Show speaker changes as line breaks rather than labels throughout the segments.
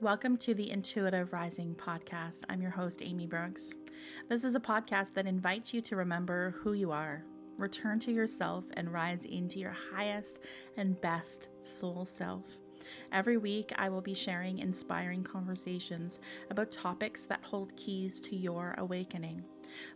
Welcome to the Intuitive Rising podcast. I'm your host, Amy Brooks. This is a podcast that invites you to remember who you are, return to yourself, and rise into your highest and best soul self. Every week, I will be sharing inspiring conversations about topics that hold keys to your awakening.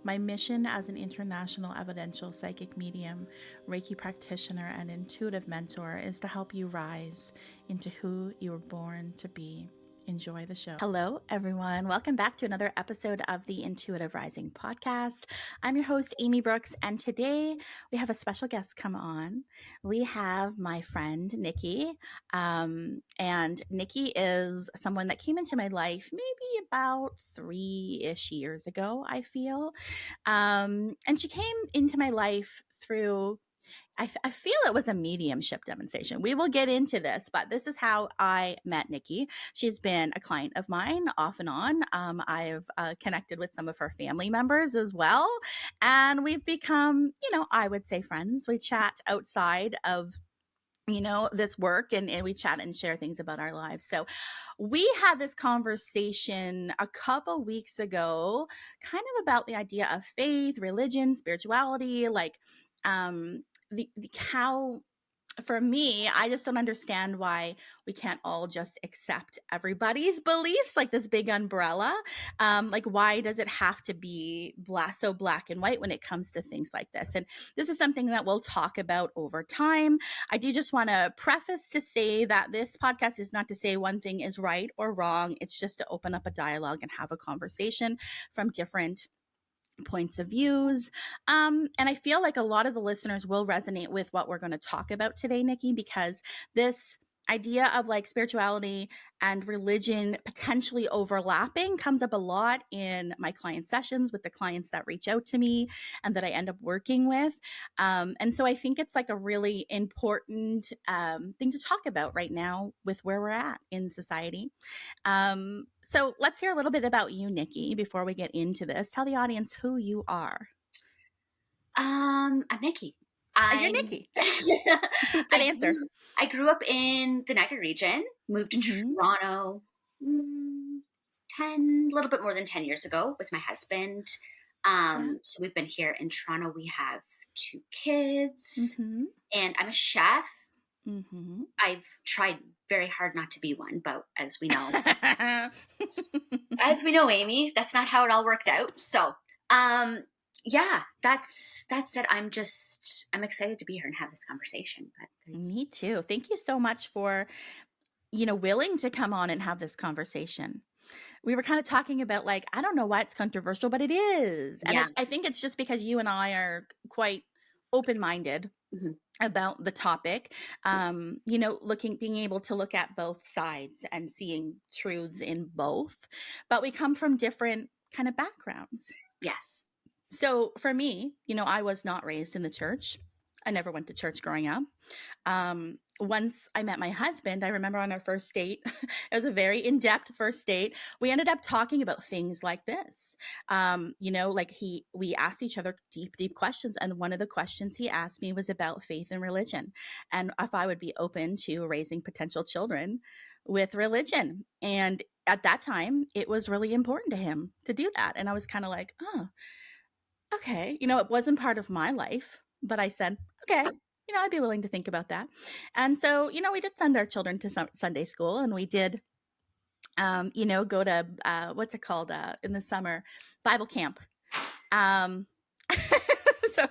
My mission as an international evidential psychic medium, Reiki practitioner, and intuitive mentor is to help you rise into who you were born to be. Enjoy the show. Hello, everyone. Welcome back to another episode of the Intuitive Rising podcast. I'm your host, Amy Brooks, and today we have a special guest come on. We have my friend, Nikki. And Nikki is someone that came into my life maybe about 3-ish years ago, I feel. And she came into my life through I feel it was a mediumship demonstration. We will get into this, but this is how I met Nikki. She's been a client of mine off and on. I've connected with some of her family members as well. And we've become, I would say friends. We chat outside of this work and we chat and share things about our lives. So we had this conversation a couple weeks ago, kind of about the idea of faith, religion, spirituality, like the how for me, I just don't understand why we can't all just accept everybody's beliefs, like this big umbrella. Like, why does it have to be so black and white when it comes to things like this? And this is something that we'll talk about over time. I do just want to preface to say that this podcast is not to say one thing is right or wrong. It's just to open up a dialogue and have a conversation from different points of views. And I feel like a lot of the listeners will resonate with what we're going to talk about today, Nikki, because this idea of like spirituality and religion potentially overlapping comes up a lot in my client sessions with the clients that reach out to me and that I end up working with. And so I think it's like a really important thing to talk about right now with where we're at in society. So let's hear a little bit about you, Nikki, before we get into this. Tell the audience who you are.
I'm Nikki.
You're Nikki.
Good
answer.
I grew up in the Niagara region, moved to Toronto a little bit more than 10 years ago with my husband. So we've been here in Toronto. We have 2 kids and I'm a chef. I've tried very hard not to be one, but as we know, Amy, that's not how it all worked out. So, yeah, that's it. I'm excited to be here and have this conversation. But
me too. Thank you so much for, willing to come on and have this conversation. We were kind of talking about like, I don't know why it's controversial, but it is. And I think it's just because you and I are quite open-minded about the topic, being able to look at both sides and seeing truths in both, but we come from different kind of backgrounds.
Yes.
So for me, I was not raised in the church. I never went to church growing up. Once I met my husband, I remember on our first date, it was a very in-depth first date. We ended up talking about things like this. We asked each other deep questions. And one of the questions he asked me was about faith and religion and if I would be open to raising potential children with religion. And at that time, it was really important to him to do that. And I was kind of like, oh, okay. It wasn't part of my life, but I said, okay, I'd be willing to think about that. And so, we did send our children to Sunday school and we did, go to, what's it called in the summer, Bible camp. So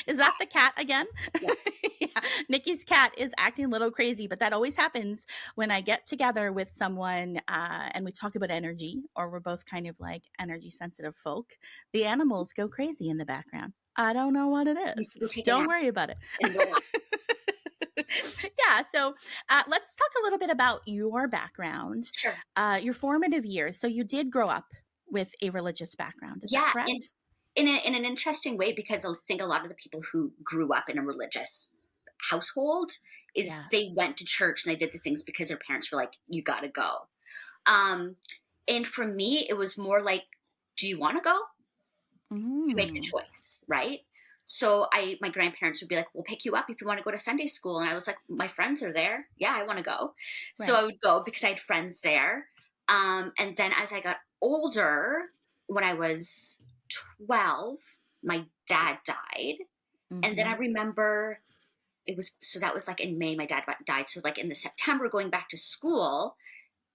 is that the cat again? Yeah. Yeah. Nikki's cat is acting a little crazy, but that always happens when I get together with someone and we talk about energy, or we're both kind of like energy sensitive folk. The animals go crazy in the background. I don't know what it is. Don't worry about it. Yeah. So let's talk a little bit about your background,
Sure.
Your formative years. So you did grow up with a religious background. Is that correct?
In an interesting way, because I think a lot of the people who grew up in a religious household they went to church and they did the things because their parents were like, you got to go. And for me, it was more like, do you want to go? You make the choice, right? So my grandparents would be like, we'll pick you up if you want to go to Sunday school. And I was like, my friends are there. Yeah, I want to go. So
Right.
I would go because I had friends there. And then as I got older, when I was 12, my dad died. And then I
Mm-hmm.
remember so that was like in May, my dad died. So like in the September going back to school,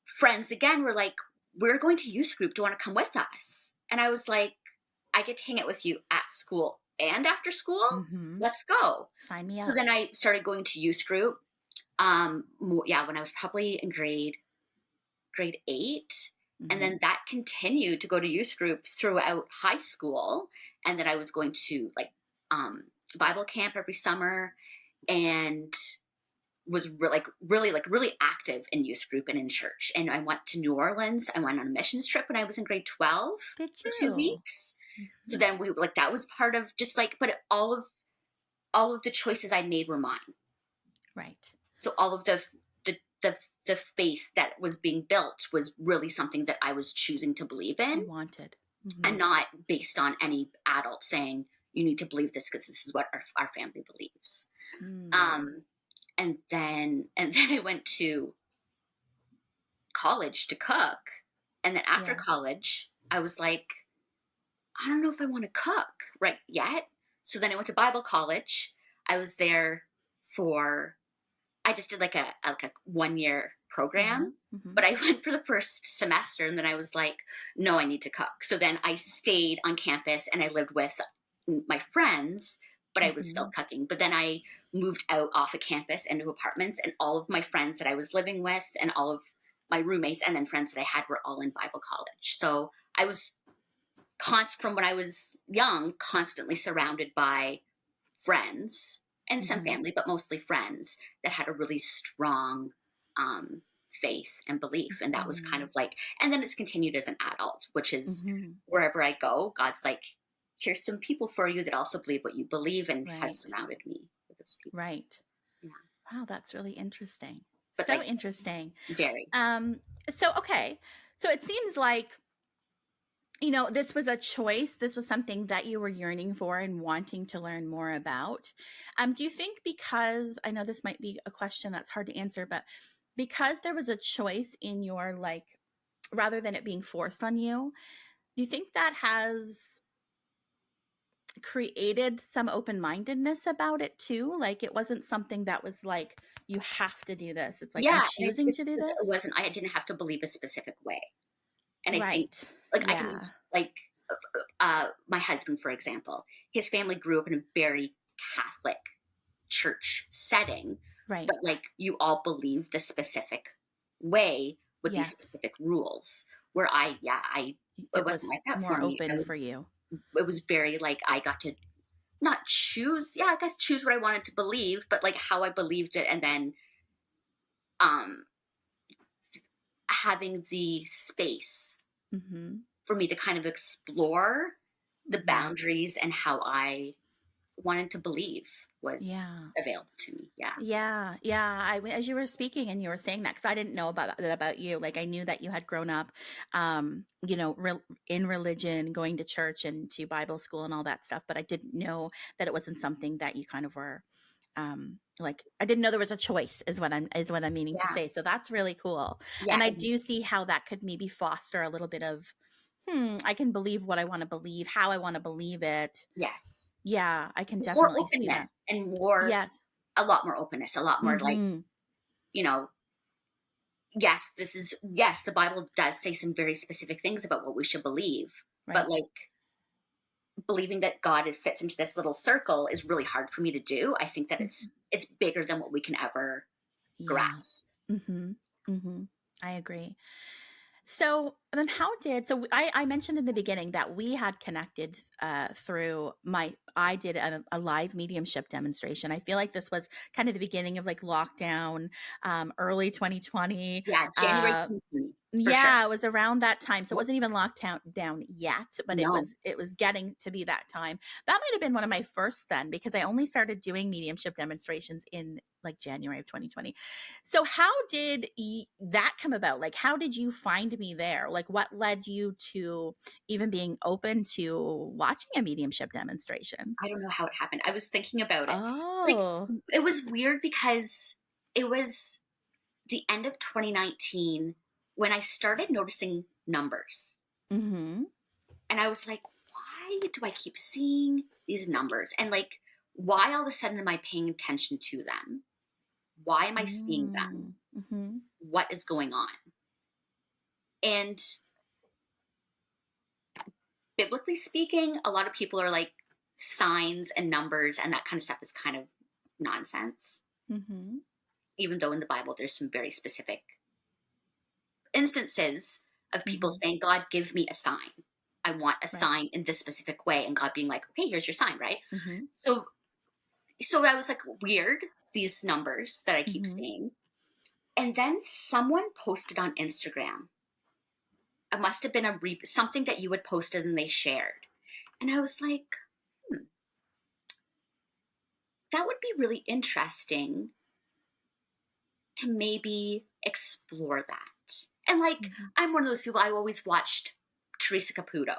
friends again were like, we're going to youth group. Do you want to come with us? And I was like, I get to hang out with you at school and after school.
Mm-hmm.
Let's go.
Sign me
So
up.
then I started going to youth group. When I was probably in grade 8. And
Mm-hmm.
then that continued to go to youth group throughout high school. And then I was going to Bible camp every summer, and was really active in youth group and in church. And I went to New Orleans. I went on a missions trip when I was in grade 12
Did
for 2
you?
weeks. So
Mm-hmm.
then we like that was part of just like, but all of the choices I made were mine.
Right.
So all of the faith that was being built was really something that I was choosing to believe
You
in,
wanted.
and
Mm-hmm.
not based on any adult saying you need to believe this because this is what our family believes.
Mm.
Um, and then I went to college to cook, and then after
Yeah.
college I was like, I don't know if I want to cook right yet. So then I went to Bible college. I was there for I just did like a 1 year
Uh-huh.
program,
Mm-hmm.
but I went for the first semester, and then I was like, no, I need to cook. So then I stayed on campus and I lived with my friends, but I was
Mm-hmm.
still cooking. But then I moved out off of campus into apartments, and all of my friends that I was living with and all of my roommates and then friends that I had were all in Bible college. So I was from when I was young, constantly surrounded by friends and some
Mm-hmm.
family, but mostly friends that had a really strong um, faith and belief. And that was kind
Mm-hmm.
of like, and then it's continued as an adult, which is
Mm-hmm.
wherever I go, God's like, here's some people for you that also believe what you believe, and has
Right.
surrounded me with those people.
Right.
Yeah.
Wow, that's really interesting.
But
So
like,
interesting.
very.
Um, so okay. So it seems like, this was a choice. This was something that you were yearning for and wanting to learn more about. Do you think, because I know this might be a question that's hard to answer, but because there was a choice in your, like, rather than it being forced on you, do you think that has created some open-mindedness about it too? Like, it wasn't something that was like, you have to do this. It's like, I'm
Yeah. And
choosing
it's
to do
because
this.
I didn't have to believe a specific way. And I think
Right.
like I can
Yeah.
just like my husband, for example, his family grew up in a very Catholic church setting,
Right.
but like you all believe the specific way with these
Yes.
specific rules. Where it
It
wasn't
was
like that for
more
me.
open for you.
It was very like I got to not choose, yeah, I guess choose what I wanted to believe, but like how I believed it, and then um having the space
Mm-hmm.
for me to kind of explore the
Mm-hmm.
boundaries and how I wanted to believe was
Yeah.
available to me. Yeah.
Yeah, yeah. As you were speaking and you were saying that, because I didn't know that about you. Like, I knew that you had grown up, in religion, going to church and to Bible school and all that stuff. But I didn't know that it wasn't something that you kind of were, like. I didn't know there was a choice. Is what I'm meaning to
Yeah.
say. So that's really cool,
Yeah.
and I do see how that could maybe foster a little bit of, I can believe what I want to believe, how I want to believe it.
Yes.
Yeah, I can
There's more
definitely see that.
openness and
Yes.
a lot more openness, a lot more like,
Mm-hmm.
you know, yes, the Bible does say some very specific things about what we should believe, but
Right.
like believing that God fits into this little circle is really hard for me to do. I think that
Mhm.
it's bigger than what we can ever
Yeah.
grasp.
Mhm. Mhm. I agree. So then I mentioned in the beginning that we had connected through I did a live mediumship demonstration. I feel like this was kind of the beginning of like lockdown, early 2020.
Yeah, January
Uh
2020, for sure.
yeah, it was around that time. So it wasn't even locked down yet, but it
No.
was it was getting to be that time. That might have been one of my first then, because I only started doing mediumship demonstrations in like January of 2020. So how did that come about? Like, how did you find me there? Like, what led you to even being open to watching a mediumship demonstration?
I don't know how it happened. I was thinking about it. Like,
Oh.
it was weird because it was the end of 2019 when I started noticing numbers.
Mm-hmm.
And I was like, why do I keep seeing these numbers? And like, why all of a sudden am I paying attention to them? Why am I seeing them?
Mm-hmm.
What is going on? And biblically speaking, a lot of people are like, signs and numbers and that kind of stuff is kind of nonsense.
Mm-hmm.
Even though in the Bible, there's some very specific instances of people
Mm-hmm.
saying, God, give me a sign. I want a
Right.
sign in this specific way. And God being like, okay, here's your sign, right?
Mm-hmm.
So I was like, weird, these numbers that I keep
Mm-hmm.
seeing. And then someone posted on Instagram. It must have been something that you had posted and they shared. And I was like, that would be really interesting to maybe explore that. And like,
Mm-hmm.
I'm one of those people, I always watched Teresa Caputo,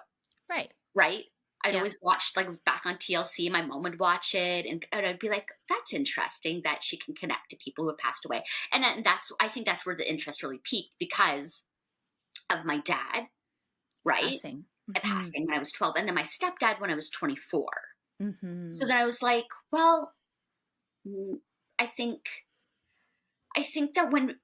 Right.
right? I'd
Yeah.
always watch like back on TLC, my mom would watch it and I'd be like, that's interesting that she can connect to people who have passed away. And I think that's where the interest really peaked because of my dad, right?
Passing.
Passing when I was 12 and then my stepdad when I was 24.
Mm-hmm.
So then I was like, well, I think that when,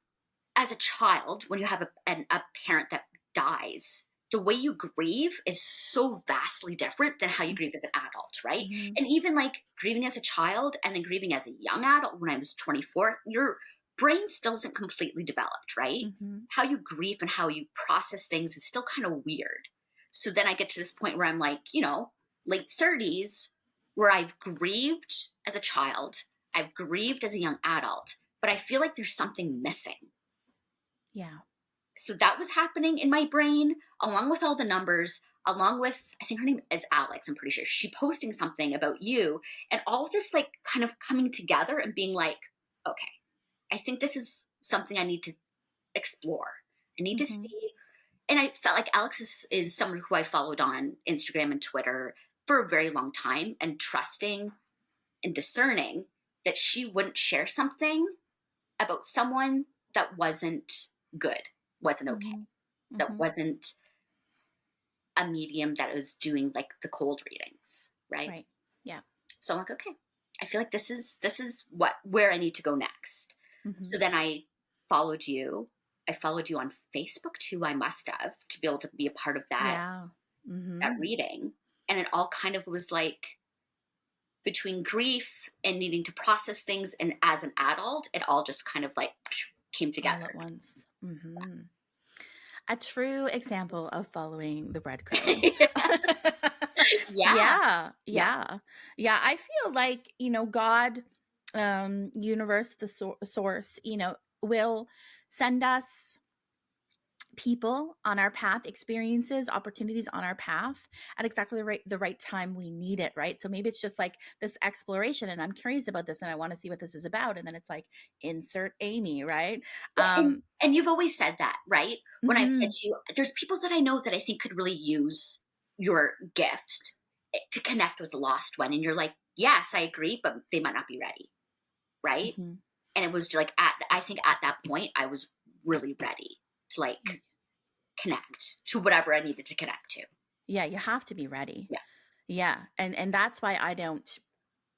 as a child, when you have a parent that dies, the way you grieve is so vastly different than how you grieve as an adult, right?
Mm-hmm.
And even like grieving as a child and then grieving as a young adult when I was 24, your brain still isn't completely developed, right?
Mm-hmm.
How you grieve and how you process things is still kind of weird. So then I get to this point where I'm like, late 30s, where I've grieved as a child, I've grieved as a young adult, but I feel like there's something missing.
Yeah.
So that was happening in my brain, along with all the numbers, along with, I think her name is Alex, I'm pretty sure. She posting something about you, and all of this like kind of coming together and being like, okay, I think this is something I need to explore. I need to
Mm-hmm.
see. And I felt like Alex is someone who I followed on Instagram and Twitter for a very long time, and trusting and discerning that she wouldn't share something about someone that wasn't good, wasn't okay,
Mm-hmm.
that
Mm-hmm.
wasn't a medium that was doing like the cold readings, right?
Right. Yeah.
So I'm like, okay, I feel like this is where I need to go next.
Mm-hmm.
So then I followed you. I followed you on Facebook too. I must have, to be able to be a part of that
Yeah. Mm-hmm.
that reading, and it all kind of was like between grief and needing to process things, and as an adult, it all just kind of like came together
all at once. Mm-hmm. A true example of following the breadcrumbs.
yeah.
Yeah. Yeah. Yeah. I feel like, God, universe, the source, will send us people on our path, experiences, opportunities on our path at exactly the right time we need it, right? So maybe it's just like this exploration, and I'm curious about this and I want to see what this is about, and then it's like insert Amy, right?
Yeah, and you've always said that, right? When I've said
Mm-hmm.
to you, there's people that I know that I think could really use your gift to connect with the lost one, and you're like, yes, I agree, but they might not be ready, right?
Mm-hmm.
And it was just like I think at that point I was really ready to like connect to whatever I needed to connect to.
Yeah, you have to be ready.
Yeah.
Yeah. And that's why I don't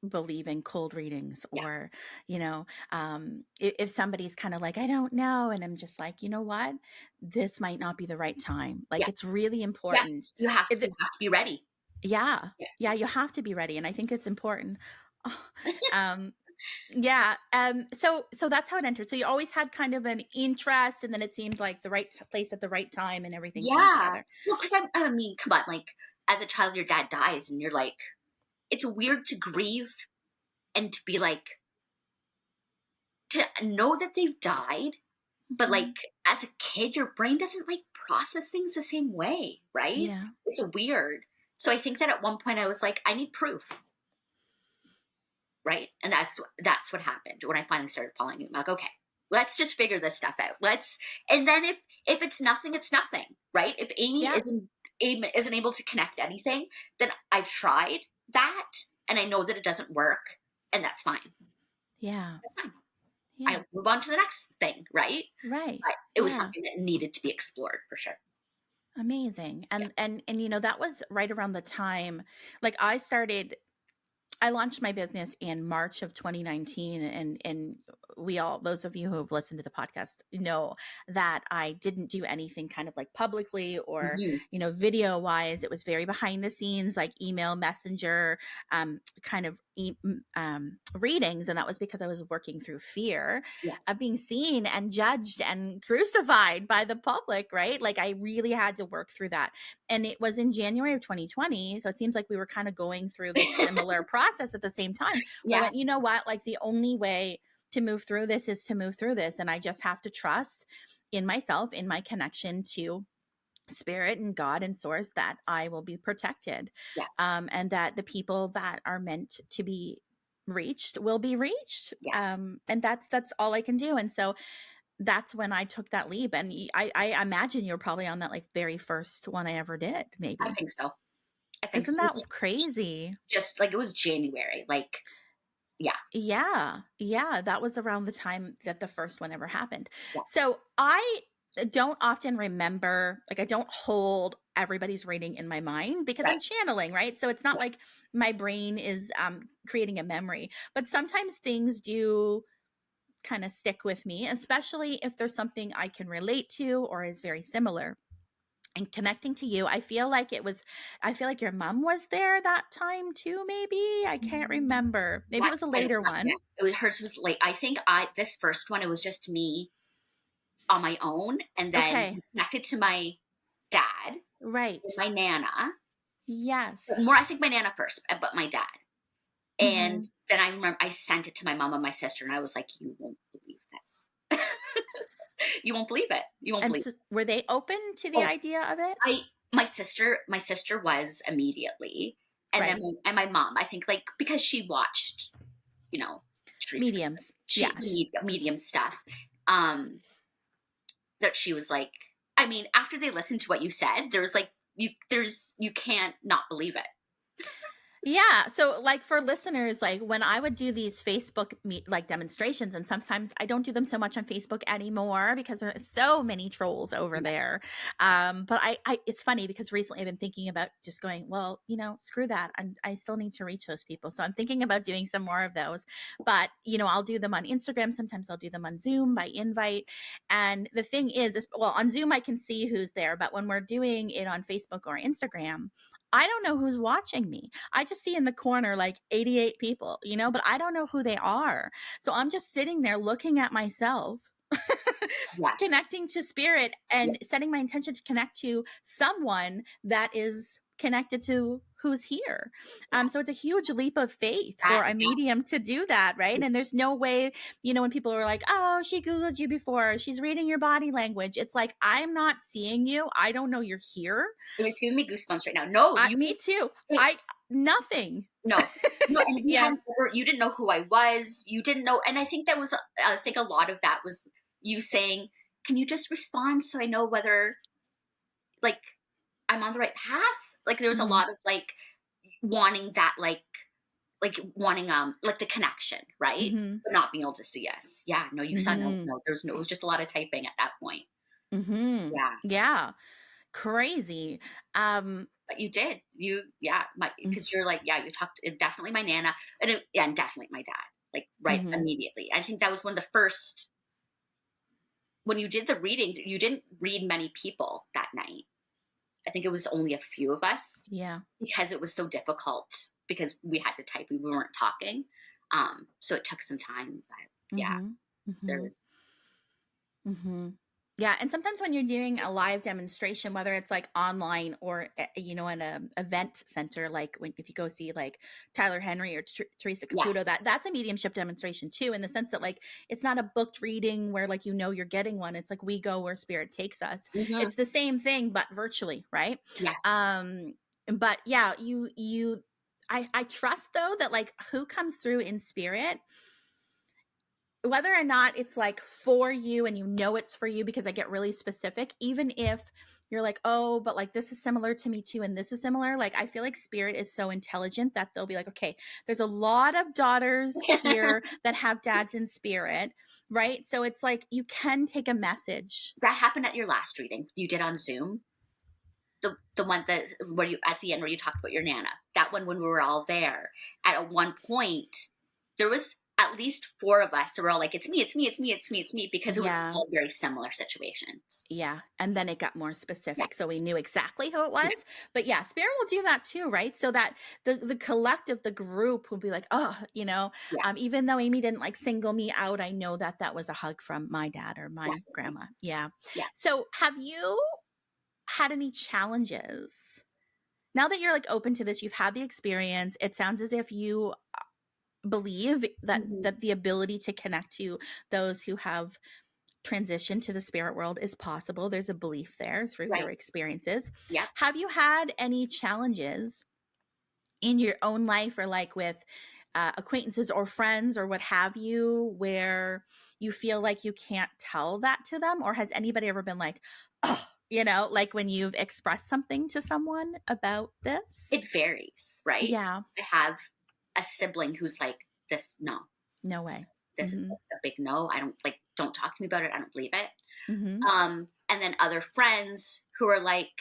believe in cold readings,
Yeah.
or if somebody's kind of like, I don't know, and I'm just like, you know what, this might not be the right time. Like,
Yeah.
it's really
Yeah.
important.
You have to be ready.
Yeah.
Yeah.
Yeah, you have to be ready, and I think it's important. Yeah. So that's how it entered. So you always had kind of an interest, and then it seemed like the right place at the right time, and everything came
Yeah.
together.
Well, because I mean, come on, like as a child, your dad dies, and you're like, it's weird to grieve and to be like, to know that they've died, but
Mhm.
like as a kid, your brain doesn't like process things the same way, right?
Yeah.
It's weird. So I think that at one point I was like, I need proof. right? And that's what happened when I finally started following you. I'm like, okay, let's just figure this stuff out. And then if it's nothing, it's nothing, right? If Amy
Yeah.
isn't able to connect anything, then I've tried that and I know that it doesn't work, and that's fine.
Yeah.
That's fine.
Yeah.
I'll move on to the next thing, right?
Right.
But it was
Yeah.
something that needed to be explored for sure.
Amazing.
Yeah.
And you know, that was right around the time, like I launched my business in March of 2019, and we all, those of you who have listened to the podcast, know that I didn't do anything kind of like publicly or,
Hmm.
you know, video wise. It was very behind the scenes, like email, messenger, kind of readings. And that was because I was working through fear
Yes.
of being seen and judged and crucified by the public, right? Like I really had to work through that. And it was in January of 2020. So it seems like we were kind of going through this similar process at the same time. Where I
Yeah.
went, you know what? Like the only way to move through this is to move through this. And I just have to trust in myself, in my connection to spirit and God and source, that I will be protected.
Yes.
And that the people that are meant to be reached will be reached.
Yes.
And that's all I can do. And so that's when I took that leap. And I imagine you're probably on that like very first one I ever did,
I
maybe.
think so. I think so.
Isn't
It was
that crazy?
just like it was January. Like, yeah.
Yeah. Yeah. That was around the time that the first one ever happened.
Yeah.
So I don't often remember, like, I don't hold everybody's reading in my mind because
Right.
I'm channeling, right? So it's not
Yeah.
like my brain is creating a memory, but sometimes things do kind of stick with me, especially if there's something I can relate to or is very similar. And connecting to you, I feel like your mom was there that time too, maybe. I can't remember. Maybe it
That
was a
kind of
later
stuff, yeah.
one.
Hers was like, I think this first one, it was just me on my own, and then
Okay.
connected to my dad,
Right.
my nana, but
Yes.
more, I think my nana first, but my dad. And
Hmm.
then I remember I sent it to my mom and my sister, and I was like, you won't believe this. You won't believe it. You won't
And
believe
so
it.
were they open to the
Oh,
idea of it?
my sister was immediately, and then
Right.
my mom, I think, like, because she watched, you know, Teresa,
Mediums.
she the
Yes.
medium stuff, um, that she was like, I mean, after they listened to what you said, there's like you can't not believe it.
Yeah. So, like for listeners, like when I would do these Facebook like demonstrations, and sometimes I don't do them so much on Facebook anymore because there are so many trolls over
Yeah.
there. But it's funny because recently I've been thinking about just going, well, you know, screw that. I still need to reach those people, so I'm thinking about doing some more of those. But you know, I'll do them on Instagram. Sometimes I'll do them on Zoom by invite. And the thing is well, on Zoom I can see who's there, but when we're doing it on Facebook or Instagram, I don't know who's watching me. I just see in the corner like 88 people, you know, but I don't know who they are. So I'm just sitting there looking at myself,
Yes.
connecting to spirit
Yeah.
and setting my intention to connect to someone that is connected to who's here.
Yeah.
So it's a huge leap of faith
That.
for a medium to do that, right? And there's no way, you know, when people are like, oh, she Googled you before, she's reading your body language. It's like, I'm not seeing you. I don't know you're here.
It was giving me goosebumps right now. No,
Me too.
it,
Nothing.
no, no, and we
Yeah.
hadn't you didn't know who I was. You didn't know, and I think that was, I think a lot of that was you saying, "Can you just respond so I know whether, like, I'm on the right path?" Like there was a
Mhm.
lot of like wanting that, like wanting like the connection, right?
Mhm.
But not being able to see us. Yeah, no, you saw no,
Mhm.
no. There's no. It was just a lot of typing at that point.
Mhm.
Yeah,
Yeah. Crazy. Um
but you did. Yeah,
mm,
because you're like, yeah, you talked, definitely my nana, yeah, and definitely my dad. Like right
mhm.
immediately. I think that was one of the first, when you did the reading. You didn't read many people that night. I think it was only a few of us
Yeah.
because it was so difficult because we had to type. We weren't talking. So it took some time. But yeah,
Mhm. Mhm.
there's
Mhm. Yeah, and sometimes when you're doing a live demonstration, whether it's like online or you know in a event center, like when if you go see like Tyler Henry or Teresa Caputo,
yes.
that's a mediumship demonstration too, in the sense that like it's not a booked reading where like you know you're getting one. It's like we go where spirit takes us.
Hmm.
It's the same thing but virtually, right?
Yes.
Um, but yeah, you I trust though that like who comes through in spirit, whether or not it's like for you and you know it's for you, because I get really specific, even if you're like, oh, but like this is similar to me too, and this is similar. Like I feel like spirit is so intelligent that they'll be like, okay, there's a lot of daughters here that have dads in spirit, right? So it's like you can take a message.
That happened at your last reading you did on Zoom. The one that where you at the end where you talked about your nana. That one when we were all there. At one point, there was at least 4 of us that were all like, it's me, it's me, it's me, it's me, it's me, because it was
Yeah.
all very similar situations.
Yeah. And then it got more
Yeah.
specific. So we knew exactly who it
Yeah.
was. But yeah, spirit will do that too, right? So that the collective, the group will be like, oh,
Yes.
even though Amy didn't like single me out, I know that that was a hug from my dad or my
Definitely.
grandma. Yeah.
Yeah.
So have you had any challenges? Now that you're like open to this, you've had the experience. It sounds as if you believe that
Mm-hmm.
that the ability to connect to those who have transition to the spirit world is possible. There's a belief there through
Right.
your experiences.
Yeah.
Have you had any challenges in your own life or like with acquaintances or friends or what have you, where you feel like you can't tell that to them? Or has anybody ever been like, oh, like when you've expressed something to someone about this?
It varies, right?
Yeah,
I have a sibling who's like, this, no,
no way.
this is
Mm-hmm.
a big no. I don't like, don't talk to me about it. I don't believe it.
Mm-hmm.
And then other friends who are like,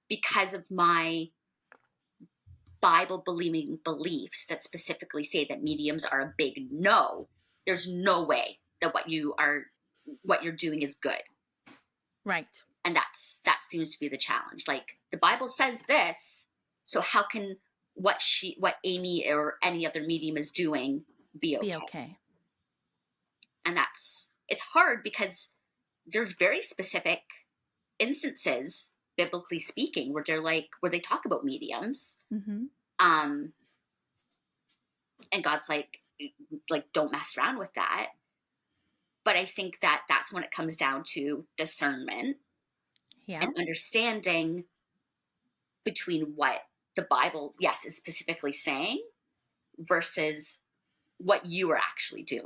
because of my Bible believing beliefs that specifically say that mediums are a big no, there's no way that what you're doing is good.
Right.
And that seems to be the challenge. Like the Bible says this, so how can what Amy or any other medium is doing be okay?
Be okay.
And it's hard because there's very specific instances, biblically speaking, where they talk about mediums.
Mm-hmm.
And God's like don't mess around with that. But I think that that's when it comes down to discernment
Yeah.
and understanding between what the Bible, yes, is specifically saying versus what you are actually doing.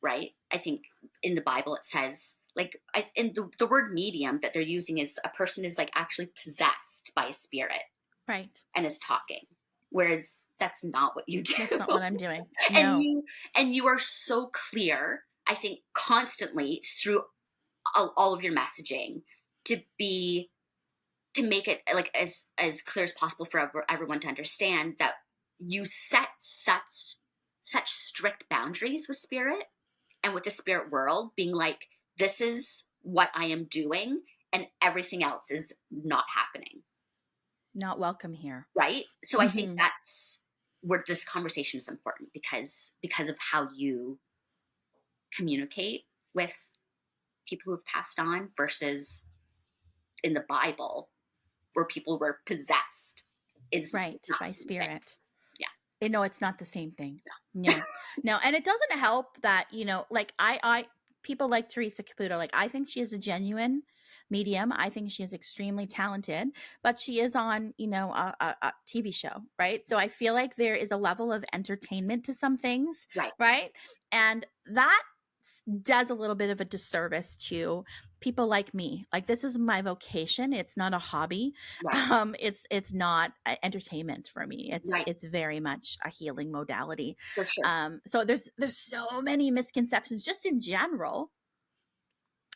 Right? I think in the Bible it says, like, and the word medium that they're using is a person is like actually possessed by a spirit,
Right.
and is talking, whereas that's not what you do.
That's not what I'm doing.
and
No.
you are so clear, I think, constantly through all of your messaging to make it like as clear as possible for everyone to understand that you set such strict boundaries with spirit and with the spirit world, being like, this is what I am doing and everything else is not happening.
Not welcome here.
Right? So
Mm-hmm.
I think that's where this conversation is important, because of how you communicate with people who've passed on versus in the Bible where people were possessed is
Right.
not
By
the same
spirit.
thing. Yeah.
No, it's not the same thing. No. No. And it doesn't help that, like I people like Teresa Caputo, like I think she is a genuine medium. I think she is extremely talented, but she is on, a TV show, right? So I feel like there is a level of entertainment to some things,
Right.
right? And that does a little bit of a disservice to people like me. Like this is my vocation. It's not a hobby.
Right.
It's not entertainment for me.
Right.
It's very much a healing modality.
For sure.
So there's so many misconceptions just in general.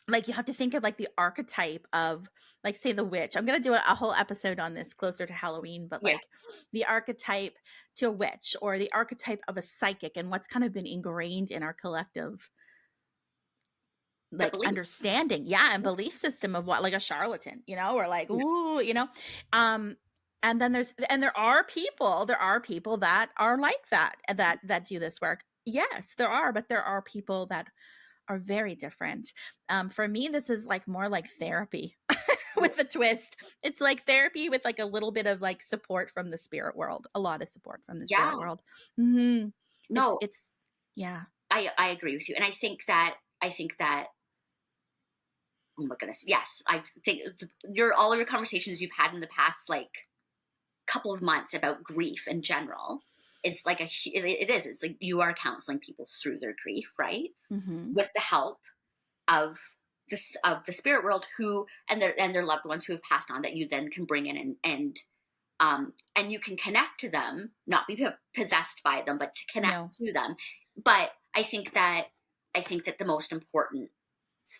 Like you have to think of like the archetype of, like, say, the witch. I'm going to do a whole episode on this closer to Halloween, but like the archetype to a witch or the archetype of a psychic and what's kind of been ingrained in our collective like understanding, and belief system of what, like a charlatan, or like, ooh, and then there are people that are like that do this work. Yes, there are, but there are people that are very different. For me, this is like more like therapy with a twist. It's like therapy with like a little bit of like support from the spirit world, a lot of support from the spirit world. Mm-hmm.
No,
it's
I agree with you. And I think that, oh my goodness, yes, I think all of your conversations you've had in the past, like, couple of months about grief in general is like it's like you are counseling people through their grief, right?
Mm-hmm.
With the help of of the spirit world, who and their loved ones who have passed on, that you then can bring in, and you can connect to them, not be possessed by them, but to connect
No.
to them. But I think that the most important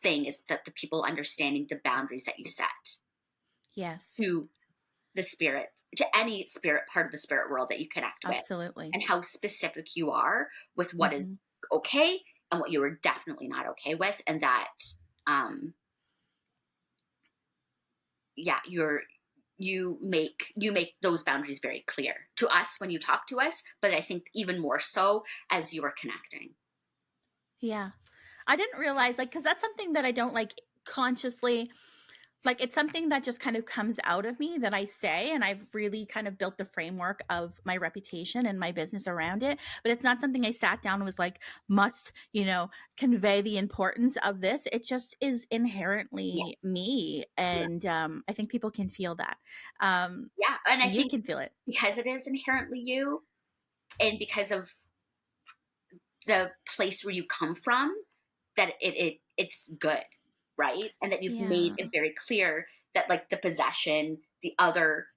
thing is that the people understanding the boundaries that you set
Yes.
to the spirit, to any spirit part of the spirit world that you connect with,
Absolutely.
and how specific you are with what is
Mm-hmm.
okay and what you are definitely not okay with, and that yeah, you make those boundaries very clear to us when you talk to us, but I think even more so as you are connecting.
Yeah. I didn't realize, like, because that's something that I don't like consciously, like, it's something that just kind of comes out of me that I say, and I've really kind of built the framework of my reputation and my business around it. But it's not something I sat down and was like, must, convey the importance of this. It just is
Yeah,
inherently me.
yeah,
And I think people can feel that.
yeah. And I
You
think
can feel it.
because it is inherently you, and because of the place where you come from, that it's good, right? And that you've made
Yeah.
it very clear that, like, the possession, the other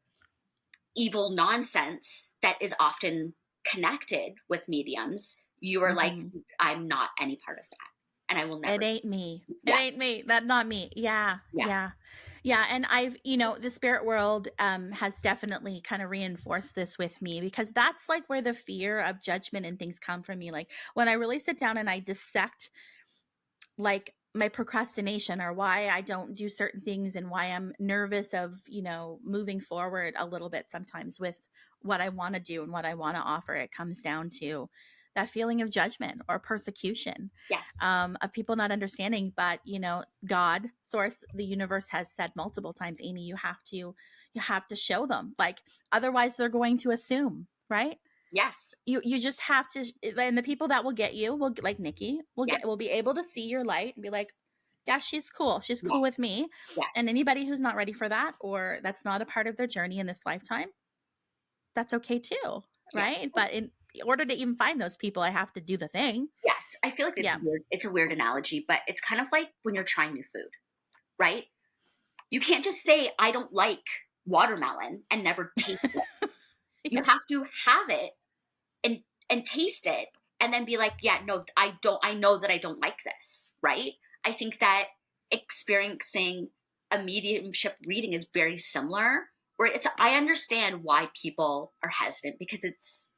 evil nonsense that is often connected with mediums, you are like,
Hmm.
I'm not any part of that, and I will
It
never.
ain't me. It
Yeah,
ain't me. That's not me. Yeah.
yeah,
Yeah. Yeah. And the spirit world has definitely kind of reinforced this with me, because that's like where the fear of judgment and things come from me. Like when I really sit down and I dissect like my procrastination, or why I don't do certain things, and why I'm nervous of, moving forward a little bit sometimes with what I want to do and what I want to offer, it comes down to that feeling of judgment or persecution,
yes,
of people not understanding. But, God, source, the universe has said multiple times, Amy, you have to show them, like, otherwise they're going to assume, right?
yes,
You just have to, and the people that will get you will, like Nikki,
yeah,
will be able to see your light and be like, yeah, she's cool with
yes,
me. And
yes,
anybody who's not ready for that, or that's not a part of their journey in this lifetime, that's okay too,
yeah.
right? But in order to even find those people, I have to do the thing.
Yes, I feel like it's
Yeah.
weird. It's a weird analogy, but it's kind of like when you're trying new food, right? You can't just say, I don't like watermelon, and never taste it. You
Yeah.
have to have it and taste it, and then be like, yeah, no, I don't, I know that I don't like this, right? I think that experiencing a mediumship reading is very similar, where I understand why people are hesitant, because it's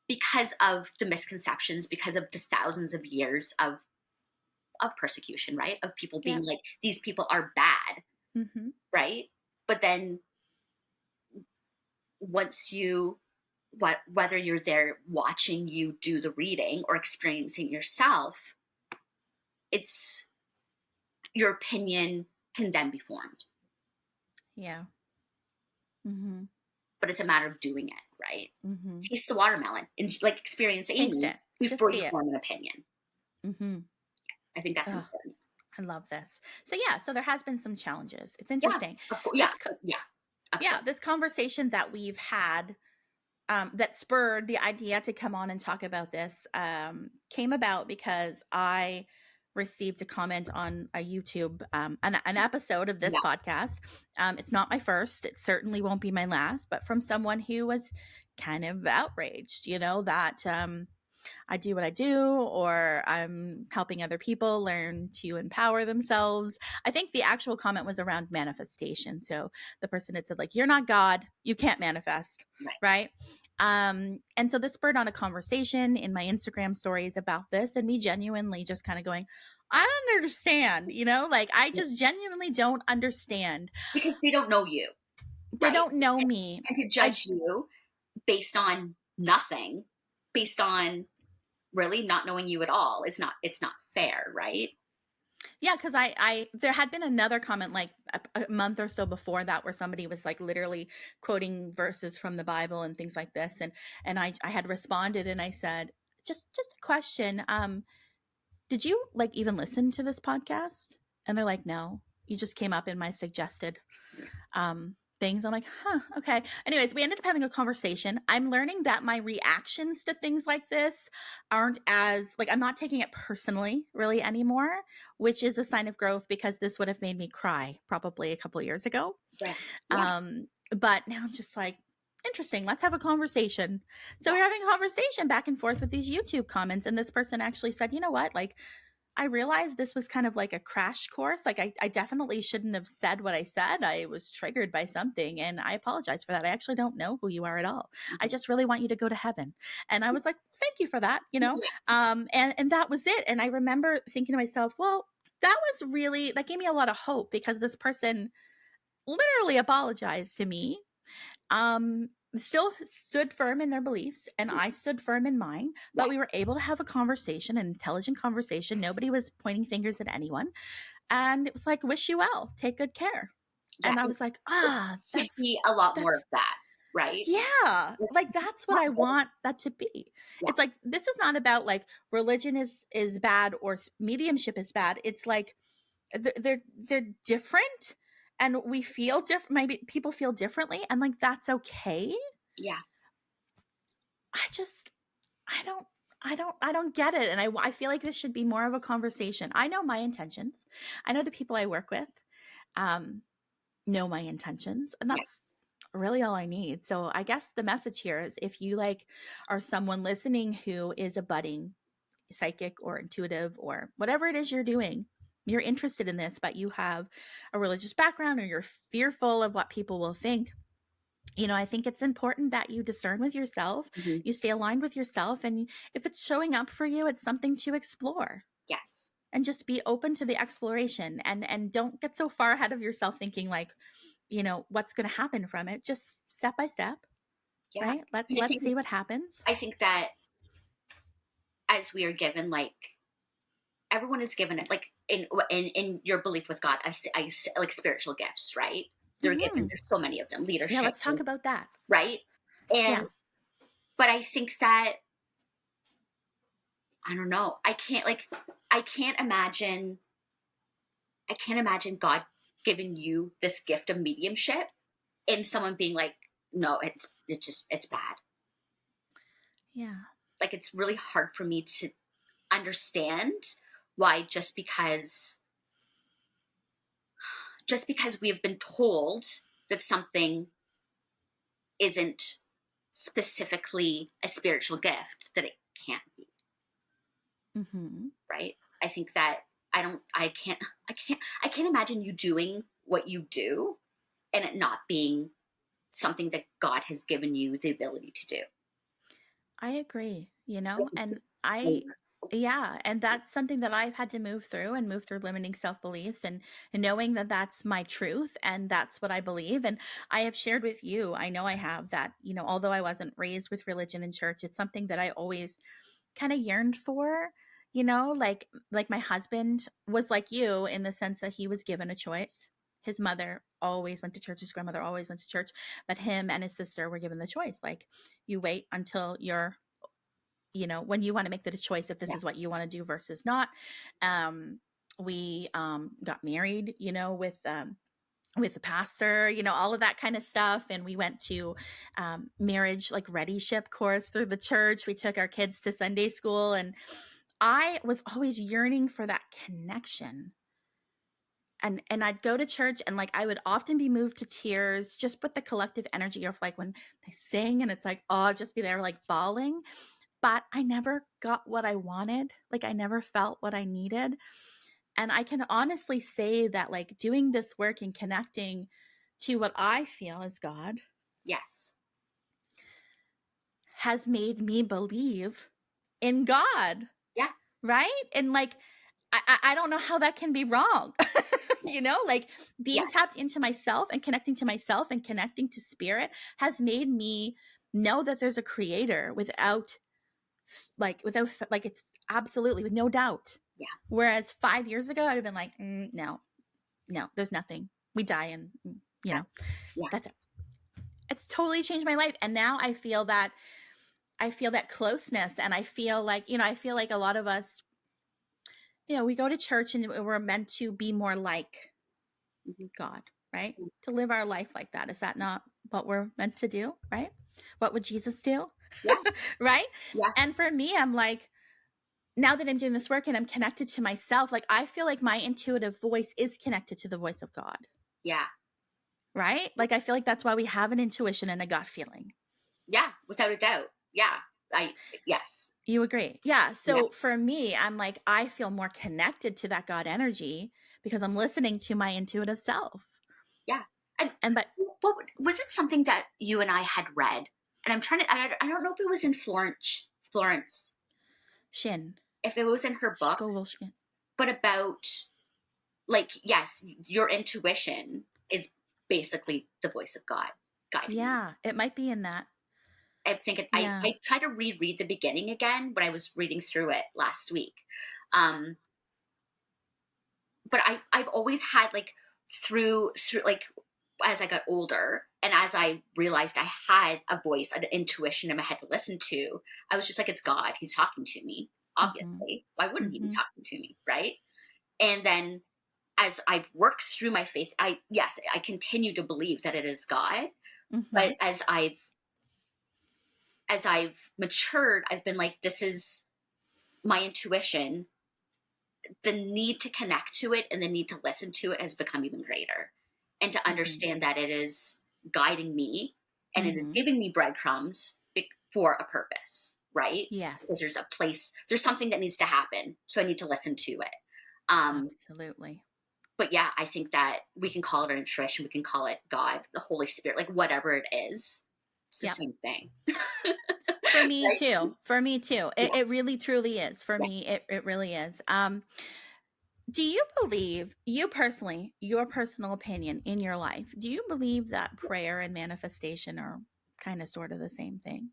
because of the misconceptions, because of the thousands of years of persecution, right? Of people
Yeah.
being like, these people are bad,
Mm-hmm.
right? But then once whether you're there watching you do the reading or experiencing yourself, it's your opinion can then be formed.
Yeah. Mm-hmm.
But it's a matter of doing it, right?
Mm-hmm.
Taste the watermelon and, like, experience
Taste
Amy
it. Just
before you
see it.
form an opinion.
Mm-hmm.
I think that's
Oh,
important.
I love this. So yeah, so there has been some challenges. It's
Yeah,
interesting.
of course. Yeah,
This
yeah, of
Yeah,
course.
this conversation that we've had, that spurred the idea to come on and talk about this, came about because I received a comment on a YouTube, an episode of this
Yeah,
podcast. It's not my first, it certainly won't be my last, but from someone who was kind of outraged, that I do what I do, or I'm helping other people learn to empower themselves. I think the actual comment was around manifestation. So the person had said, like, you're not God, you can't manifest,
right.
right? And so this spurred on a conversation in my Instagram stories about this, and me genuinely just kind of going, I don't understand, like, I just genuinely don't understand.
Because they don't know you,
They
right?
don't know me.
And to
I
judge you based on nothing, based on really not knowing you at all, it's not fair, right?
Yeah, because I there had been another comment like a month or so before that, where somebody was like literally quoting verses from the Bible and things like this, and I had responded and I said, just a question, did you like even listen to this podcast? And they're like, no, you just came up in my suggested
Yeah.
things. I'm like, huh, okay. Anyways, we ended up having a conversation. I'm learning that my reactions to things like this aren't as, like, I'm not taking it personally really anymore, which is a sign of growth because this would have made me cry probably a couple of years ago.
Right. Yeah.
But now I'm just like, interesting, let's have a conversation. So
Yeah.
we're having a conversation back and forth with these YouTube comments. And this person actually said, you know what? Like, I realized this was kind of like a crash course. Like, I definitely shouldn't have said what I said. I was triggered by something and I apologize for that. I actually don't know who you are at all. I
Mhm.
just really want you to go to heaven. And I was like, thank you for that, you know?
Yeah.
And that was it. And I remember thinking to myself, well, that gave me a lot of hope because this person literally apologized to me, still stood firm in their beliefs and I stood firm in mine, but we
Yes.
were able to have a conversation, an intelligent conversation. Nobody was pointing fingers at anyone. And it was like, wish you well, take good care.
Yeah.
And I
And
was like,
it should
that's,
be a lot more of
that's,
that, right?
yeah,
It's
like that's what
not
I
good.
want that to be.
Yeah.
It's like, this is not about like religion is bad or mediumship is bad. It's like, they're different and we feel different. Maybe people feel differently and like that's okay.
Yeah.
I just I don't get it, and I feel like this should be more of a conversation. I know my intentions. I know the people I work with um know my intentions, and
Yeah.
that's really all I need. So I guess the message here is if you like are someone listening who is a budding psychic or intuitive or whatever it is you're doing, you're interested in this, but you have a religious background or you're fearful of what people will think, I think it's important that you discern with yourself,
Mhm.
you stay aligned with yourself, and if it's showing up for you, it's something to explore
Yes.
and just be open to the exploration and don't get so far ahead of yourself thinking like, what's going to happen from it. Just step by step,
Yeah.
right?
And
Let's see what happens.
I think that as we are given, like, everyone is given it, like, in your belief with God, as like spiritual gifts, right? They're given.
Mhm.
There's so many of them.
Yeah,
Leadership,
let's talk about that.
right?
Yeah.
And but I think that I don't know. I can't imagine. I can't imagine God giving you this gift of mediumship and someone being like, no, it's bad.
Yeah.
Like, it's really hard for me to understand why just because we have been told that something isn't specifically a spiritual gift, that it can't be,
Mhm.
right? I think that I can't imagine you doing what you do and it not being something that God has given you the ability to do.
I agree, and
Like,
yeah, and that's something that I've had to move through limiting self beliefs and knowing that that's my truth and that's what I believe. And I have shared with you, I know I have that, although I wasn't raised with religion and church, it's something that I always kind of yearned for, like my husband was like you in the sense that he was given a choice. His mother always went to church, his grandmother always went to church, but him and his sister were given the choice. Like, you wait until you're, when you want to make the choice if this
yeah,
is what you want to do versus not. We got married, with the pastor, all of that kind of stuff. And we went to marriage like readyship course through the church. We took our kids to Sunday school. And I was always yearning for that connection. And I'd go to church and like I would often be moved to tears just with the collective energy of like when they sing and it's like, oh, I'd just be there like bawling. But I never got what I wanted. Like I never felt what I needed. And I can honestly say that like doing this work and connecting to what I feel is God
yes,
has made me believe in God,
yeah,
right? And like I don't know how that can be wrong. Like being
yes,
tapped into myself and connecting to myself and connecting to spirit has made me know that there's a creator without like it's absolutely with no doubt.
yeah,
Whereas 5 years ago I'd have been like, no, there's nothing. We die and you know,
that's yeah,
that's it. It's totally changed my life. And now I feel that closeness and I feel like, I feel like a lot of us, we go to church and we're meant to be more like
mhm,
God. right? To live our life like that. Is that not what we're meant to do, right? What would Jesus do?
Yeah.
Right? And
Yes.
for me, I'm like, now that I'm doing this work and I'm connected to myself, like I feel like my intuitive voice is connected to the voice of God,
Yeah.
right? Like I feel like that's why we have an intuition and a gut feeling.
Yeah. Without a doubt. Yeah. Yes.
You agree? Yeah.
Yeah.
So for me, I'm like, I feel more connected to that God energy because I'm listening to my intuitive self.
Yeah. And
And but
was it something that you and I had read? And I'm trying to, I don't know if it was in Florence,
Shin,
if it was in her book,
Scoville Shin.
but about like, yes, your intuition is basically the voice of God guiding you.
Yeah, it might be in that.
I'm thinking,
Yeah.
I tried to reread the beginning again when I was reading through it last week. Um, but I've always had like through like as I got older and as I realized I had a voice, an intuition in my head to listen to, I was just like, it's God. He's talking to me.
Mhm.
Obviously. Why wouldn't he be
Mhm.
talking to me? Right. And then as I've worked through my faith, I continue to believe that it is God. But
Mhm.
as I've matured, I've been like, this is my intuition. The need to connect to it and the need to listen to it has become even greater. And to
Mhm.
understand that it is guiding me and it is
Mhm.
giving me breadcrumbs for a purpose, right? Because
Yes.
there's a place, there's something that needs to happen. So I need to listen to it. Um,
Absolutely.
but yeah, I think that we can call it our intuition, we can call it God, the Holy Spirit, like whatever it is, it's the
Yep.
same thing.
For me
Right?
too. For me too.
Yeah,
It really truly is. For
yeah.
me, it really is. Do you believe, you personally, your personal opinion in your life, do you believe that prayer and manifestation are kind of sort of the same thing?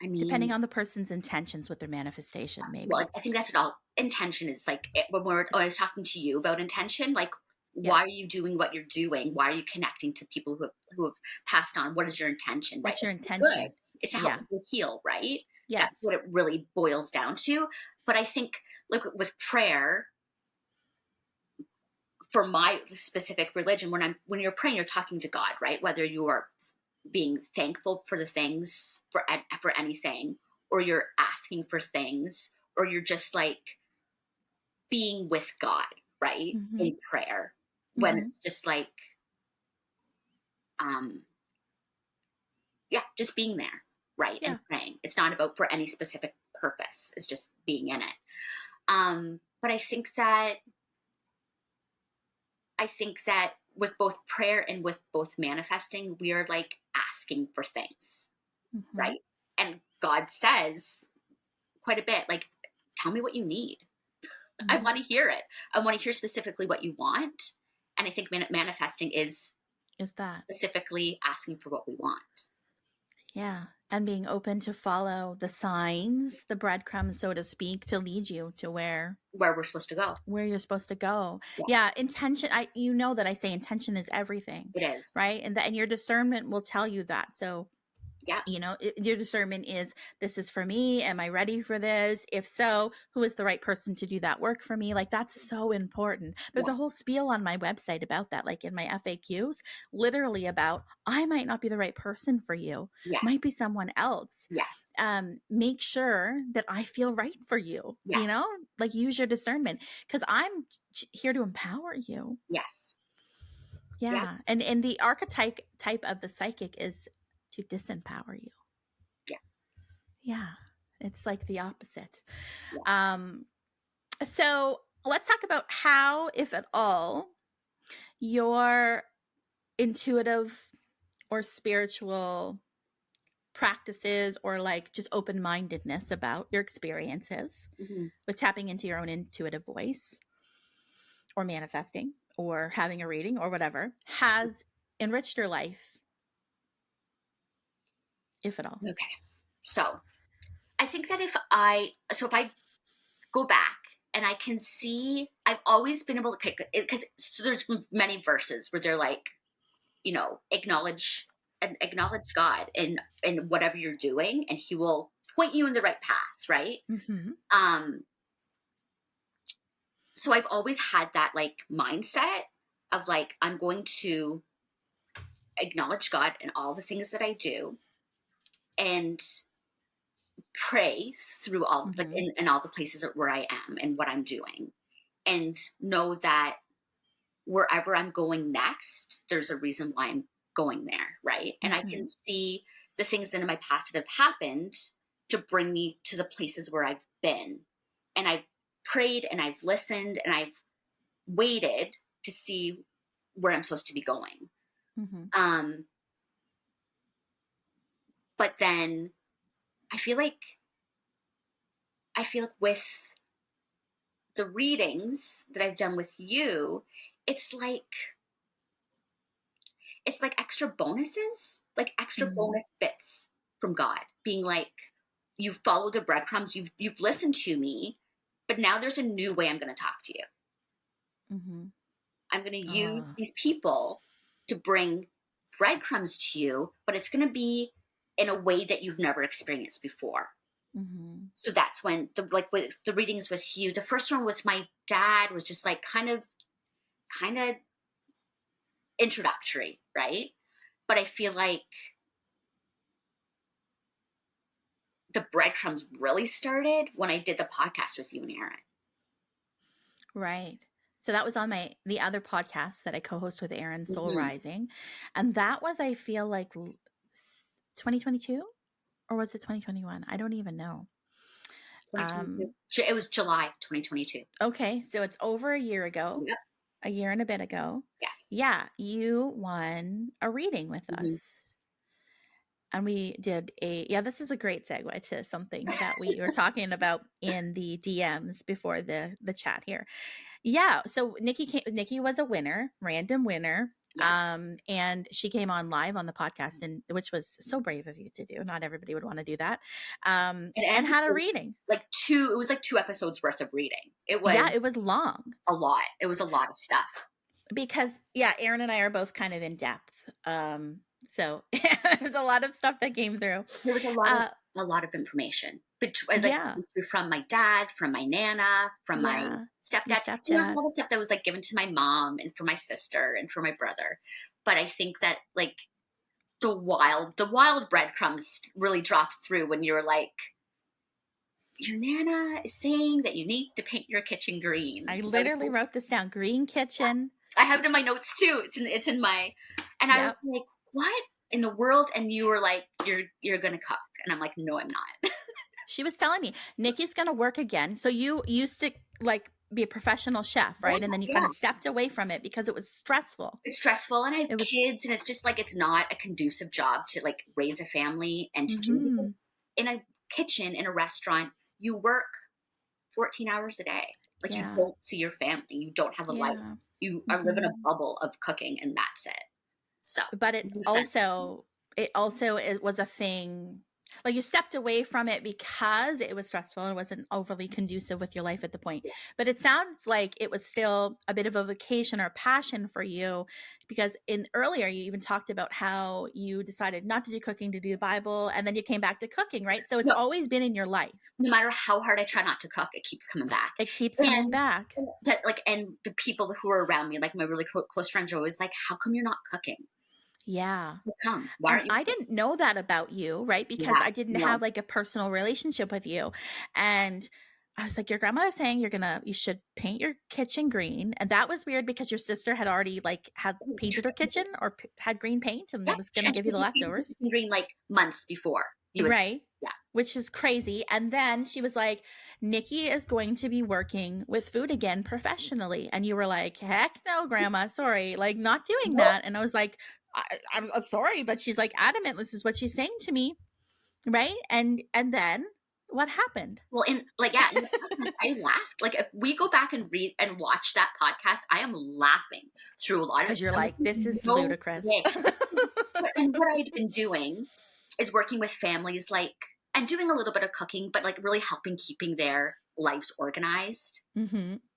I mean,
Depending on the person's intentions with their manifestation,
well,
maybe.
I think that's what all intention is like. When I
It's
was talking to you about intention, like,
yeah.
why are you doing what you're doing? Why are you connecting to people who have passed on? What is your intention, right?
What's your
It's good.
intention?
It's to help
Yeah.
people heal, right? That's
Yes.
what it really boils down to. But I think, like with prayer, for my specific religion, when you're praying, you're talking to God, right? Whether you are being thankful for the things for anything, or you're asking for things, or you're just like being with God, right?
Mhm.
In prayer, when
Mhm.
it's just like, um, yeah, just being there, right? And
Yeah.
praying. It's not about for any specific purpose. It's just being in it. But I think that with both prayer and with both manifesting, we are like asking for things,
Mhm.
right? And God says quite a bit, like, tell me what you need. I
Mhm.
want to hear it. I want to hear specifically what you want. And I think manifesting is
Is that.
specifically asking for what we want.
Yeah. And being open to follow the signs, the breadcrumbs, so to speak, to lead you to
Where we're supposed to go.
where you're supposed to go.
Yeah,
Yeah, intention, I you know that I say intention is everything,
it is.
right? And your discernment will tell you that. So
Yeah,
your discernment is, this is for me, am I ready for this? If so, who is the right person to do that work for me? Like, that's so important. There's
yeah,
a whole spiel on my website about that, like in my FAQs, literally about, I might not be the right person for you,
yes,
might be someone else.
yes,
Make sure that I feel right for you,
yes,
like use your discernment, because I'm here to empower you.
yes, yeah,
Yeah. And the archetype type of the psychic is to disempower you.
yeah,
Yeah, it's like the opposite.
yeah.
Um, so let's talk about how, if at all, your intuitive or spiritual practices, or like just open mindedness about your experiences
Hmm.
with tapping into your own intuitive voice, or manifesting, or having a reading, or whatever, has enriched your life, if at all.
Okay. So I think that if I go back and I can see, I've always been able to pick it because there's many verses where they're like, acknowledge and acknowledge God in whatever you're doing, and He will point you in the right path, right?
Mm-hmm.
Um, so I've always had that like mindset. of like, I'm going to acknowledge God in all the things that I do and pray through all, like in all the places where I am and what I'm doing, and know that wherever I'm going next, there's a reason why I'm going there, right? And I can see the things that in my past that have happened to bring me to the places where I've been. And I've prayed and I've listened and I've waited to see where I'm supposed to be going. But then I feel like with the readings that I've done with you, it's like extra bonuses, like extra bonus bits from God, being like, you've followed the breadcrumbs, you've listened to me, but now there's a new way I'm going to talk to you. I'm going to use these people to bring breadcrumbs to you, but it's going to be in a way that you've never experienced before. So that's when with the readings with you, the first one with my dad was just like kind of introductory, right? But I feel like the breadcrumbs really started when I did the podcast with you and Aaron.
Right. So that was on the other podcast that I co-host with Aaron, Soul Rising. And that was, I feel like 2022 or was it 2021? I don't even know.
It was July 2022.
Okay. So it's over a year ago.
Yep.
A year and a bit ago.
Yes.
Yeah. You won a reading with us. And we did this is a great segue to something that we were talking about in the DMs before the chat here. Yeah. So Nikki was a winner, random winner. Yes. And she came on live on the podcast, and which was so brave of you to do. Not everybody would want to do that. And had a reading.
It was like 2 episodes worth of reading. It was
long.
A lot. It was a lot of stuff.
Because Aaron and I are both kind of in depth. So there was a lot of stuff that came through.
There was a lot of information from my dad, from my nana, from my stepdad. There was a lot of stuff that was like given to my mom and for my sister and for my brother. But I think that like the wild breadcrumbs really dropped through when you were like, your nana is saying that you need to paint your kitchen green.
I literally wrote this down. Green kitchen.
I have it in my notes too. It's in my, and I was like, what in the world? And you were like, you're going to cook. And I'm like, no, I'm not.
She was telling me, Nikki's going to work again. So you used to like be a professional chef, right? And then you kind of stepped away from it because it was stressful.
It's stressful. And I have kids, and it's just like, it's not a conducive job to like raise a family and to do, because in a kitchen, in a restaurant, you work 14 hours a day. Like you don't see your family. You don't have a life. You are living a bubble of cooking, and that's it. So,
but it was a thing. Like you stepped away from it because it was stressful and wasn't overly conducive with your life at the point. But it sounds like it was still a bit of a vocation or passion for you, because earlier you even talked about how you decided not to do cooking, to do the Bible, and then you came back to cooking, right? So it's always been in your life.
No matter how hard I try not to cook, it keeps coming back.
It keeps coming back.
And the people who are around me, like my really close friends, are always like, "How come you're not cooking?"
Yeah.
Come. Why aren't you?
I didn't know that about you, right? Because I didn't have like a personal relationship with you. And I was like, your grandma was saying you should paint your kitchen green. And that was weird because your sister had already had painted her kitchen or had green paint and was going to give you the leftovers.
Green like months before.
Right. Yeah. Which is crazy. And then she was like, Nikki is going to be working with food again professionally. And you were like, heck no, grandma, sorry, like not doing that. And I was like, I'm sorry, but she's like adamant. This is what she's saying to me. Right. And then what happened?
Well, I laughed. Like if we go back and read and watch that podcast, I am laughing through a lot of it.
Because you're like, this is ludicrous.
And what I'd been doing is working with families, and doing a little bit of cooking, but like really helping keeping their lives organized.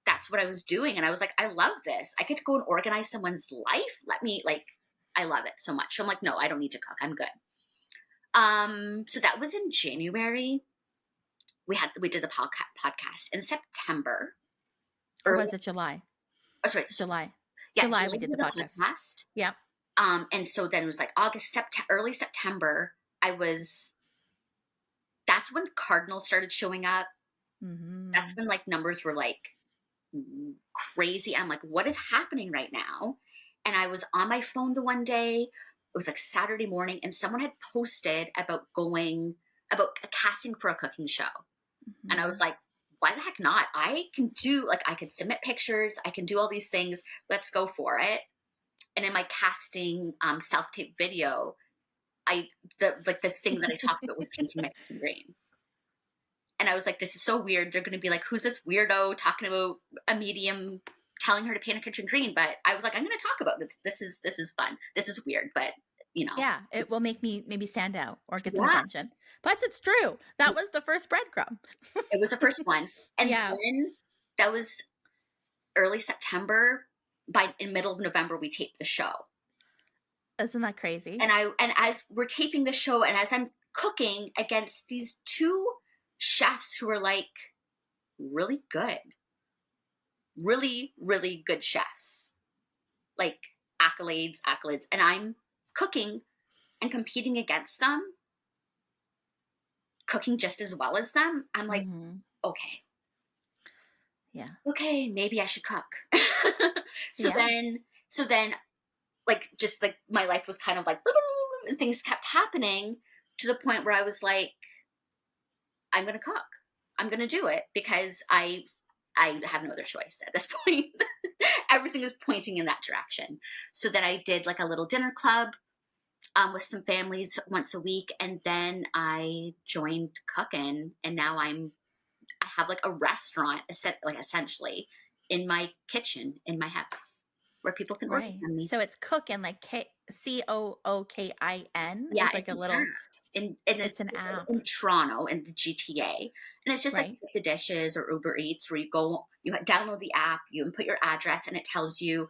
That's what I was doing. And I was like, I love this. I get to go and organize someone's life. I love it so much. So I'm like, no, I don't need to cook. I'm good. So that was in January. We did the podcast in September.
Or was it July?
Oh, sorry.
July.
Yeah,
July
July
we
we
did
did
the
the
podcast.
podcast.
Yep.
And so then it was like early September. That's when cardinals started showing up. That's
Mm-hmm.
when like numbers were like crazy. I'm like, what is happening right now? And I was on my phone the one day, it was like Saturday morning, and someone had posted about a casting for a cooking show. And I was
Mm-hmm.
like, why the heck not? I could submit pictures, I can do all these things. Let's go for it. And in my casting self-tape video, the thing that I talked about was painting my kitchen green. And I was like, this is so weird. They're going to be like, who's this weirdo talking about a medium telling her to paint a kitchen green? But I was like, I'm going to talk about this. This is fun. This is weird, but
Yeah, it will make me maybe stand out or get some
yeah,
attention. Plus, it's true. That was the first breadcrumb.
it was the first one. And
Yeah.
then that was early September. In middle of November, we taped the show.
Isn't that crazy?
And as we're taping the show, and as I'm cooking against these two chefs who are like really good, really, really good chefs, like accolades, and I'm cooking and competing against them, cooking just as well as them. I'm like,
Mm-hmm.
okay,
Yeah.
okay, maybe I should cook. so
Yeah.
then, so then, like, just like my life was kind of like, and things kept happening to the point where I was like, I'm gonna cook. I'm gonna do it because I have no other choice at this point. Everything was pointing in that direction. So then I did like a little dinner club with some families once a week, and then I joined cooking, and now I have like a restaurant, like essentially in my kitchen in my house where people can order
Right.
from me.
So it's cooking like Cookin
Yeah,
with like
it's
a
an
little.
app. And
It's an
it's
app,
in Toronto in the GTA. And it's just like
right?
Skip the Dishes or Uber Eats where you download the app, you input your address, and it tells you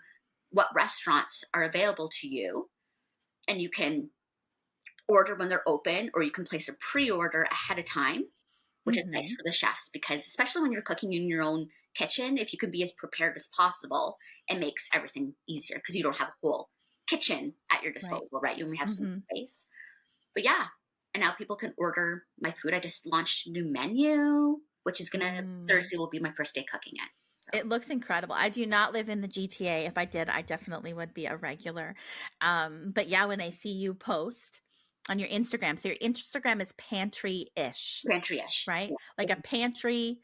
what restaurants are available to you. And you can order when they're open, or you can place a pre-order ahead of time, which is nice
Mm-hmm.
for the chefs because especially when you're cooking in your own kitchen, if you can be as prepared as possible, it makes everything easier because you don't have a whole kitchen at your
Right.
disposal, right? You only have some
Mm-hmm.
space. But yeah, and now people can order my food. I just launched a new menu, which is
Mm.
Thursday will be my first day cooking it. So
It looks incredible. I do not live in the GTA. If I did, I definitely would be a regular. But yeah, when I see you post on your Instagram, so your Instagram is pantry-ish,
pantry-ish.
right? Like a pantry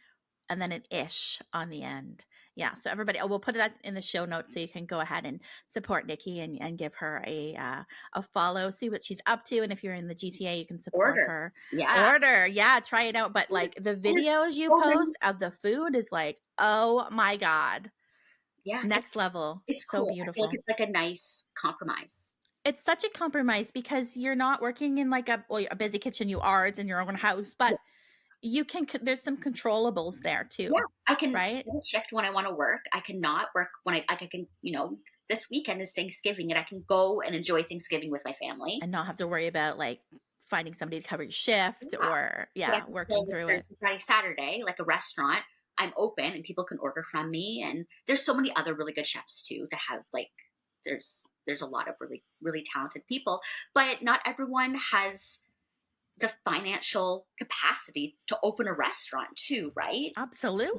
and then an ish on the end. Yeah. So everybody, we'll put that in the show notes so you can go ahead and support Nikki and give her a follow, see what she's up to. And if you're in the GTA, you can support
Order.
her.
Yeah.
Order. Yeah. Try it out. But like the
There's
videos you
so many.
post of the food is like, oh my God,
Yeah,
next level.
it's
So
cool. I feel like
beautiful.
it's like a nice compromise.
It's such a compromise because you're not working in like a busy kitchen. You are, it's in your own house, but you can, there's some controllables there
Yeah,
too,
I can
right?
shift when I want to work. I cannot work when I can, this weekend is Thanksgiving and I can go and enjoy Thanksgiving with my family.
And not have to worry about like finding somebody to cover your shift
Yeah.
or
But I
yeah,
can
working
still,
through it.
Thursday, Friday, Saturday, like a restaurant, I'm open and people can order from me. And there's so many other really good chefs too that have like, there's a lot of really, really talented people, but not everyone has the financial capacity to open a restaurant too, right?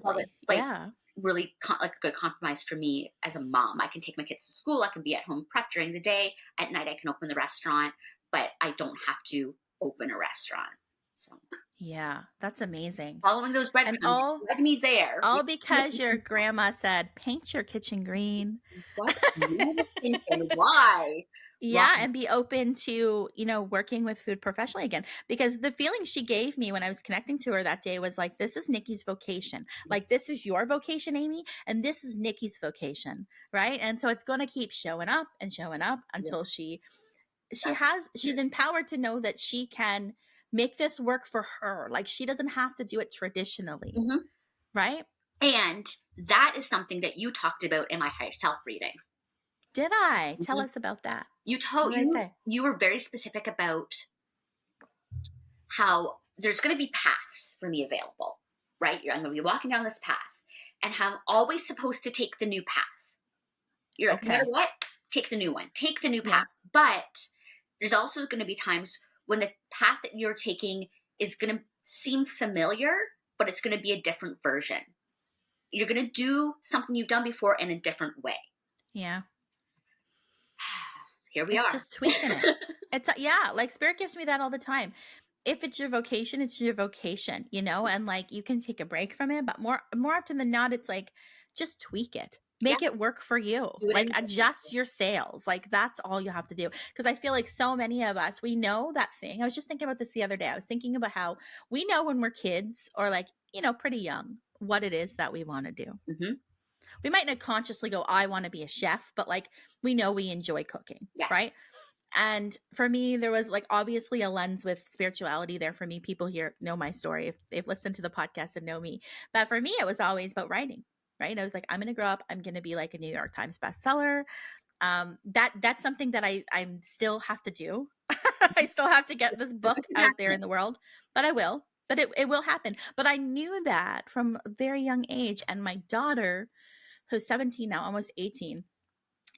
Well,
Absolutely.
it's like
Yeah.
really like a good compromise for me as a mom. I can take my kids to school. I can be at home prep during the day. At night, I can open the restaurant, but I don't have to open a restaurant. So
Yeah. That's amazing.
following those
And
breadcrumbs led me there.
all because your grandma said, paint your kitchen green.
What? You thinking? Why? Why?
Yeah, and be open to, working with food professionally again. Because the feeling she gave me when I was connecting to her that day was like, this is Nikki's vocation. Like, this is your vocation, Amy, and this is Nikki's vocation, right? And so it's going to keep showing up and showing up
Yeah,
until she's
that's
empowered to know that she can make this work for her. Like, she doesn't have to do it traditionally,
hmm
right?
And that is something that you talked about in my higher self reading.
Did I? Tell
Mhm.
us about that.
You
What
told
did I say?
you were very specific about how there's going to be paths for me available, right? I'm going to be walking down this path, and how I'm always supposed to take the new path. You're like, no matter
Okay.
what, take the new one, take the new
Yeah.
path. But there's also going to be times when the path that you're taking is going to seem familiar, but it's going to be a different version. You're going to do something you've done before in a different way.
Yeah.
Here we
It's
are.
just tweaking it. Yeah, like spirit gives me that all the time. If it's your vocation, it's your vocation, and like you can take a break from it, but more often than not, it's like just tweak it.
Yeah,
Make it work for you.
do it in
Like
a different
adjust
way.
your sails. Like that's all you have to do. Because I feel like so many of us, we know that thing. I was just thinking about this the other day. I was thinking about how we know when we're kids or like, pretty young, what it is that we want to do.
Mm-hmm.
We might not consciously go, I want to be a chef, but like we know we enjoy cooking,
Yes.
right? And for me, there was like obviously a lens with spirituality there for me. People here know my story if they've listened to the podcast and know me. But for me, it was always about writing, right? I was like, I'm going to grow up. I'm going to be like a New York Times bestseller. That's something that I still have to do. I still have to get this book out there
Exactly.
in the world, but I will. But it will happen. But I knew that from a very young age. And my daughter, who's 17 now, almost 18,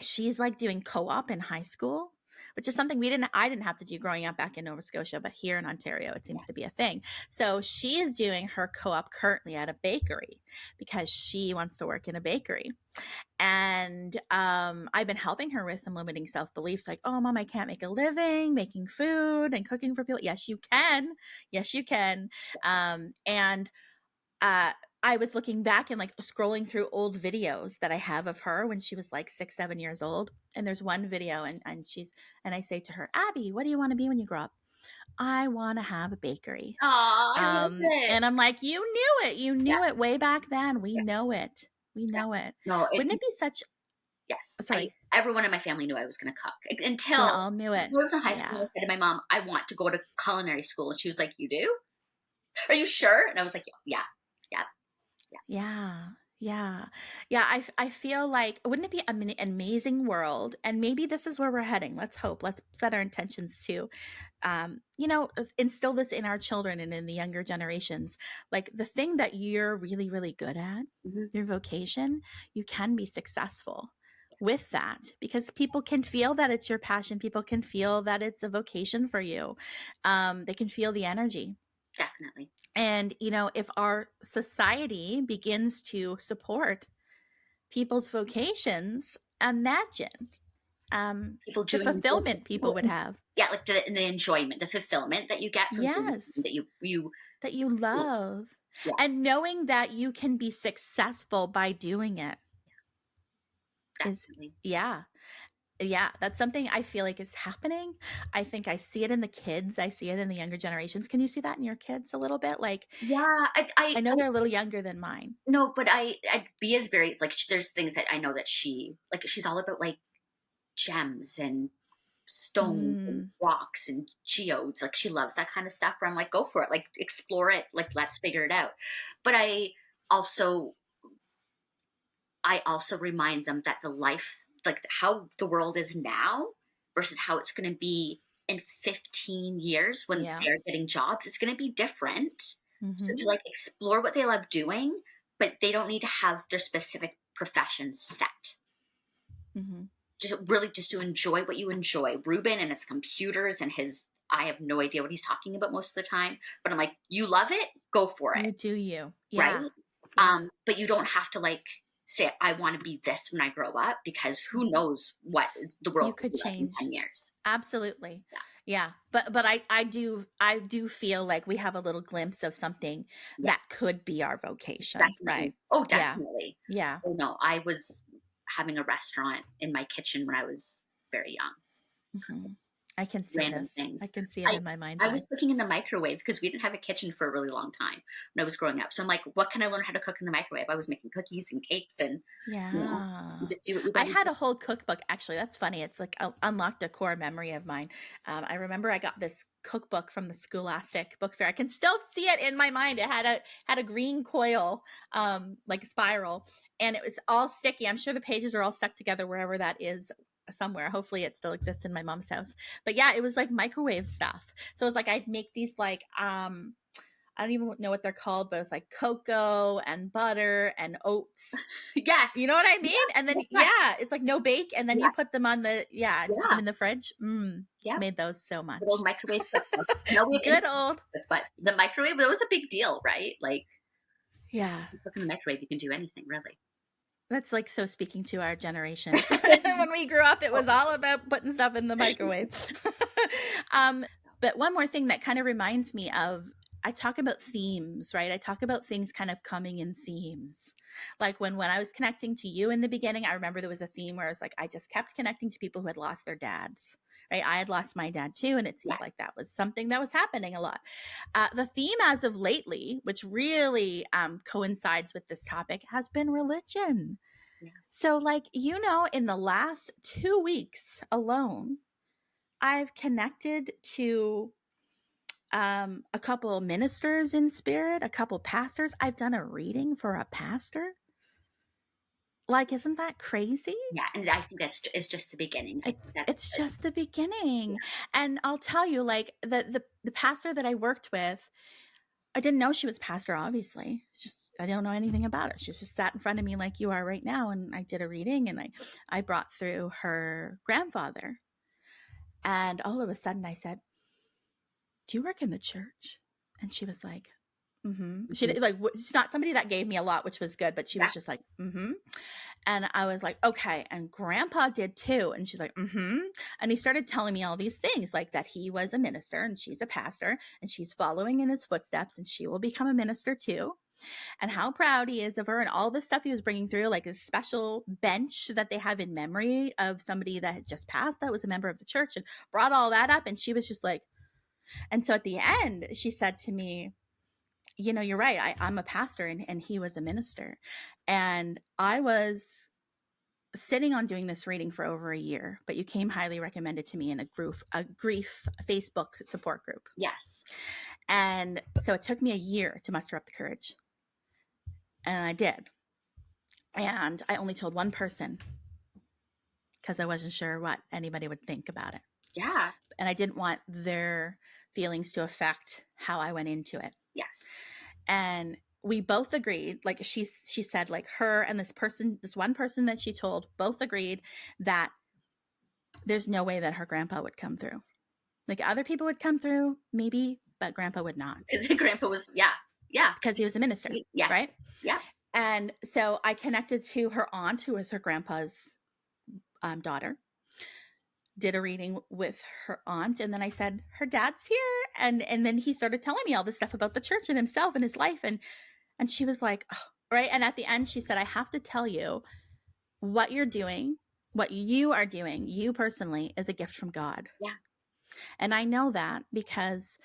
she's like doing co-op in high school, which is something I didn't have to do growing up back in Nova Scotia, but here in Ontario, it seems to be
Yes.
a thing. So she is doing her co-op currently at a bakery because she wants to work in a bakery. And I've been helping her with some limiting self-beliefs like, oh, mom, I can't make a living making food and cooking for people. Yes, you can. Yes, you can. And I was looking back and like scrolling through old videos that I have of her when she was like 6, 7 years old. And there's one video and I say to her, Abby, what do you want to be when you grow up? I want to have a bakery.
Aw, I love it.
And I'm like, you knew it. You
Yeah,
knew it way back then. We
yeah,
know it. We
yes.
know it.
No,
Wouldn't it be such,
yes.
sorry,
Everyone in my family knew I was going to cook
they
until
all knew it.
I was in high school. And
Yeah.
I said to my mom, I want to go to culinary school. And she was like, you do? Are you sure? And I was like, yeah, yeah, yeah.
Yeah. Yeah. Yeah. I feel like, wouldn't it be an amazing world? And maybe this is where we're heading. Let's hope. Let's set our intentions to, instill this in our children and in the younger generations. Like the thing that you're really, really good at,
Mm-hmm.
your vocation, you can be successful with that because people can feel that it's your passion. People can feel that it's a vocation for you. They can feel the energy.
Definitely.
And, if our society begins to support people's vocations, imagine
People
the
doing
fulfillment people would have.
yeah, like the enjoyment, the fulfillment that you get from doing something
Yes,
that you
that you love.
yeah,
And knowing that you can be successful by doing it is,
definitely.
yeah. Yeah, that's something I feel like is happening. I think I see it in the kids. I see it in the younger generations. Can you see that in your kids a little bit? Like,
Yeah,
I know they're a little younger than mine.
no, but B is very like there's things that I know that she's all about like gems and stones and
Mm,
rocks and geodes. Like she loves that kind of stuff. Where I'm like, go for it, like explore it, like let's figure it out. But also I also remind them that the life, like how the world is now versus how it's going to be in 15 years when
yeah.
they're getting jobs, it's going to be different. So to
Mm-hmm.
like explore what they love doing, but they don't need to have their specific profession set.
Mm-hmm.
Just to enjoy what you enjoy. Ruben and his computers and I have no idea what he's talking about most of the time, but I'm like, you love it, go for it.
You do you.
Right.
Yeah. Yeah.
But you don't have to like say, I want to be this when I grow up, because who
Mhm.
knows what the
You
world could
could
be like in
change.
10 years.
Absolutely.
Yeah.
Yeah. But I do feel like we have a little glimpse of something that
Yes,
could be our vocation,
definitely.
right?
Oh,
Yeah.
definitely.
Yeah.
Oh, no, I was having a restaurant in my kitchen when I was very young.
Mhm. I can see
Random
this. I
things.
can see it
I
in my mind's
I
eye.
was cooking in the microwave because we didn't have a kitchen for a really long time when I was growing up. So I'm like, what can I learn how to cook in the microwave? I was making cookies and cakes and, you
Yeah.
just do what you
I
got to
had
do.
a whole cookbook actually. That's funny. It's like unlocked a core memory of mine. I remember I got this cookbook from the Scholastic Book Fair. I can still see it in my mind. It had a green coil, like a spiral, and it was all sticky. I'm sure the pages are all stuck together wherever that is somewhere. Hopefully it still exists in my mom's house. But yeah, it was like microwave stuff. So it was like I'd make these like I don't even know what they're called, but it's like cocoa and butter and oats. You
Yes.
know what I mean?
Yes.
And then,
Yes. Yes.
it's like no bake. And then you
Yes.
put them on the, and you put them
Yeah.
in the fridge.
Yep.
Made those so
Good old
much.
microwave cookbook. No, we have
Good
instant
old.
cookbooks, but the microwave, that was a big deal, right? Like,
Yeah.
you cook in the microwave, you can do anything, really.
That's like so speaking to our generation. When we grew up, it was all about putting stuff in the microwave. But one more thing that kind of reminds me of, I talk about themes, right? I talk about things kind of coming in themes. Like when I was connecting to you in the beginning, I remember there was a theme where I was like, I just kept connecting to people who had lost their dads, right? I had lost my dad too, and it seemed
Yes.
like that was something that was happening a lot. The theme as of lately, which really coincides with this topic, has been religion.
Yeah.
So, like, in the last 2 weeks alone, I've connected to a couple ministers in spirit, a couple pastors. I've done a reading for a pastor. Like, isn't that crazy?
Yeah, and I think it's just the beginning.
It's just the beginning. And I'll tell you, like, the pastor that I worked with, I didn't know she was pastor, obviously. It's just, I don't know anything about her. She's just sat in front of me like you are right now. And I did a reading, and I brought through her grandfather. And all of a sudden I said, do you work in the church? And she was like, She did, like, she's not somebody that gave me a lot, which was good, but she was just like, And I was like, okay. And grandpa did too. And she's like, And he started telling me all these things, like that he was a minister and she's a pastor and she's following in his footsteps and she will become a minister too. And how proud he is of her and all the stuff he was bringing through, like a special bench that they have in memory of somebody that had just passed that was a member of the church, and brought all that up. And she was just like, and so at the end, she said to me, you're right. I'm a pastor and he was a minister. And I was sitting on doing this reading for over a year, but you came highly recommended to me in a grief Facebook support group.
Yes.
And so it took me a year to muster up the courage. And I did. And I only told one person because I wasn't sure what anybody would think about it.
Yeah.
And I didn't want their feelings to affect how I went into it.
Yes.
And we both agreed, like she said, like her and this one person that she told, both agreed that there's no way that her grandpa would come through. Like other people would come through, maybe, but grandpa would not.
Because grandpa was, yeah.
Because he was a minister,
yes.
Right?
Yeah.
And so I connected to her aunt, who was her grandpa's daughter, did a reading with her aunt. And then I said, her dad's here. And then he started telling me all this stuff about the church and himself and his life. And she was like, oh, right. And at the end, she said, I have to tell you what you're doing, what you are doing, you personally, is a gift from God.
Yeah.
And I know that because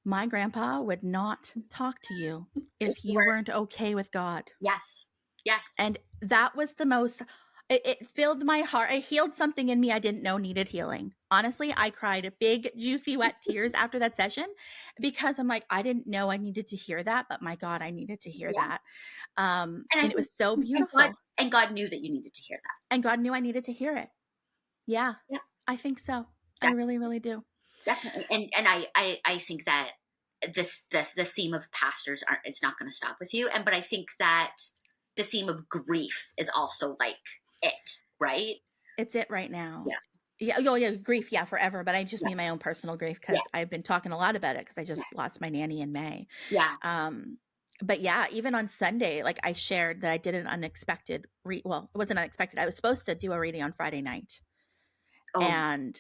my grandpa would not talk to you if you weren't okay with God.
Yes. Yes.
And that was the most, it filled my heart. It healed something in me I didn't know needed healing. Honestly, I cried big, juicy, wet tears after that session because I'm like, I didn't know I needed to hear that, but my God, I needed to hear that. And it was so beautiful.
And God knew that you needed to hear that.
And God knew I needed to hear it. Yeah.
Yeah.
I think so. Definitely. I really, really do.
Definitely. And I think that the theme of pastors it's not going to stop with you. But I think that the theme of grief is also like it, right?
It's it right now.
Yeah.
Yeah. Oh, yeah. Grief. Yeah. Forever. But I just mean my own personal grief because I've been talking a lot about it because I just lost my nanny in May.
Yeah.
But yeah, even on Sunday, like I shared that I did an unexpected well, it wasn't unexpected. I was supposed to do a reading on Friday night. Oh. And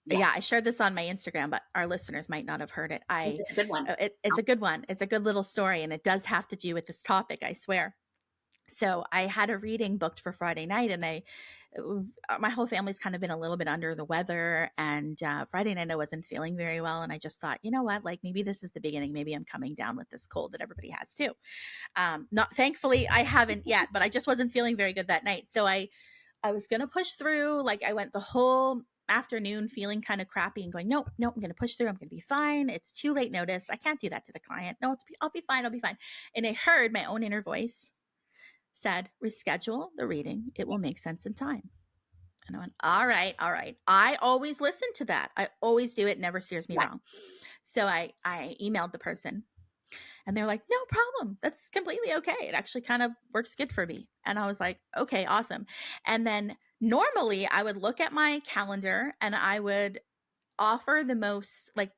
yeah, I shared this on my Instagram, but our listeners might not have heard it.
It's a good one.
It's a good one. It's a good little story. And it does have to do with this topic, I swear. So I had a reading booked for Friday night and my whole family's kind of been a little bit under the weather, and Friday night I wasn't feeling very well. And I just thought, you know what, like maybe this is the beginning. Maybe I'm coming down with this cold that everybody has too. Thankfully I haven't yet, but I just wasn't feeling very good that night. So I was going to push through. Like I went the whole afternoon feeling kind of crappy and going, nope, I'm going to push through. I'm going to be fine. It's too late notice. I can't do that to the client. No, I'll be fine. I'll be fine. And I heard my own inner voice said, reschedule the reading. It will make sense in time. And I went, all right. I always listen to that. I always do. It never steers me wrong. So I emailed the person And they're like, no problem. That's completely okay. It actually kind of works good for me. And I was like, okay, awesome. And then normally I would look at my calendar and I would offer the most, the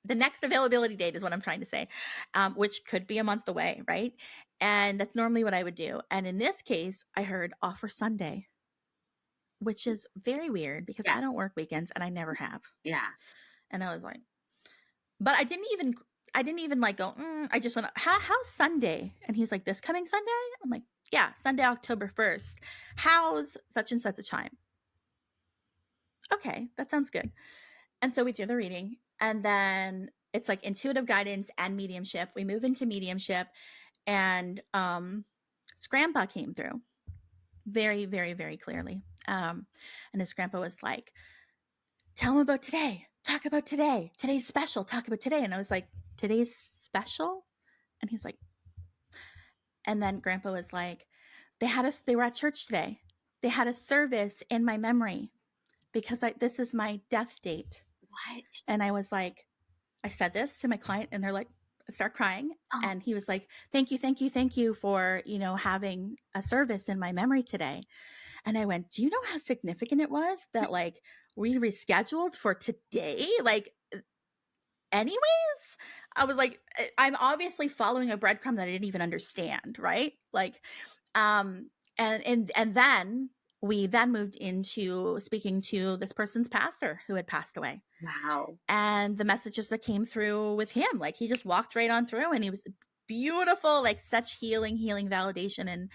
the next availability date is what I'm trying to say, which could be a month away, right? And that's normally what I would do. And in this case, I heard offer Sunday, which is very weird because
Yeah.
I don't work weekends and I never have.
Yeah.
And I was like, but I didn't even like go, I just went, how's Sunday? And he's like, this coming Sunday? I'm like, yeah, Sunday, October 1st. How's such and such a time? Okay, that sounds good. And so we do the reading, and then it's like intuitive guidance and mediumship. We move into mediumship, and his grandpa came through very, very, very clearly. And his grandpa was like, tell him about today. Talk about today. Today's special. Talk about today. And I was like, today's special? And he's like, and then grandpa was like, they were at church today. They had a service in my memory because this is my death date.
What?
And I was like, I said this to my client and they're like, I start crying.
Oh.
And he was like, thank you for, having a service in my memory today. And I went, do you know how significant it was that like we rescheduled for today? Like, anyways, I was like, I'm obviously following a breadcrumb that I didn't even understand. Right. Like, and then we then moved into speaking to this person's pastor who had passed away.
Wow.
And the messages that came through with him, like he just walked right on through and he was beautiful, like such healing validation. And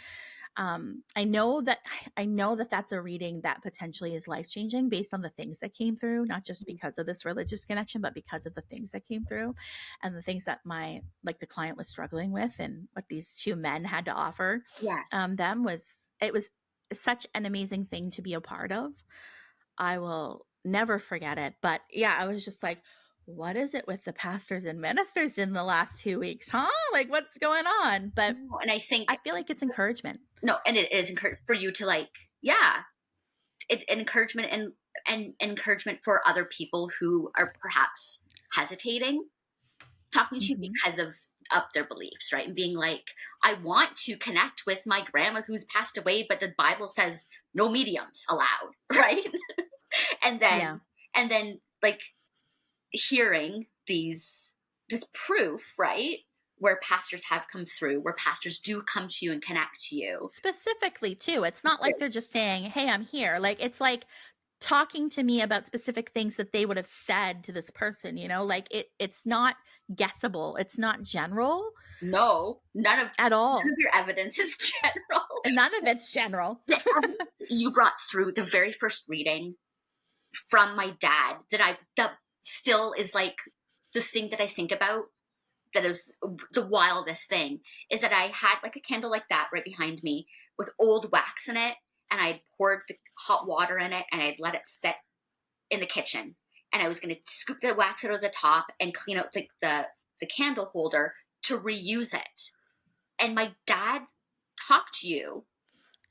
I know that that's a reading that potentially is life-changing based on the things that came through, not just because of this religious connection, but because of the things that came through and the things that the client was struggling with and what these two men had to offer.
Yes.
It was such an amazing thing to be a part of. I will never forget it. But yeah, I was just like, what is it with the pastors and ministers in the last 2 weeks, huh? Like, what's going on? But
and I feel
like it's encouragement.
No, and it is for you to like, yeah, encouragement and encouragement for other people who are perhaps hesitating talking to you because of their beliefs, right? And being like, I want to connect with my grandma who's passed away, but the Bible says no mediums allowed, right? and then like hearing this proof, right? Where pastors have come through, where pastors do come to you and connect to you.
Specifically too. It's not like they're just saying, hey, I'm here. Like, it's like talking to me about specific things that they would have said to this person, like it's not guessable. It's not general.
No, none of your evidence is general.
None of it's general.
You brought through the very first reading from my dad that still is like this thing that I think about, that is the wildest thing, is that I had like a candle like that right behind me with old wax in it, and I'd poured the hot water in it and I'd let it sit in the kitchen, and I was going to scoop the wax out of the top and clean out the candle holder to reuse it. And my dad talked to you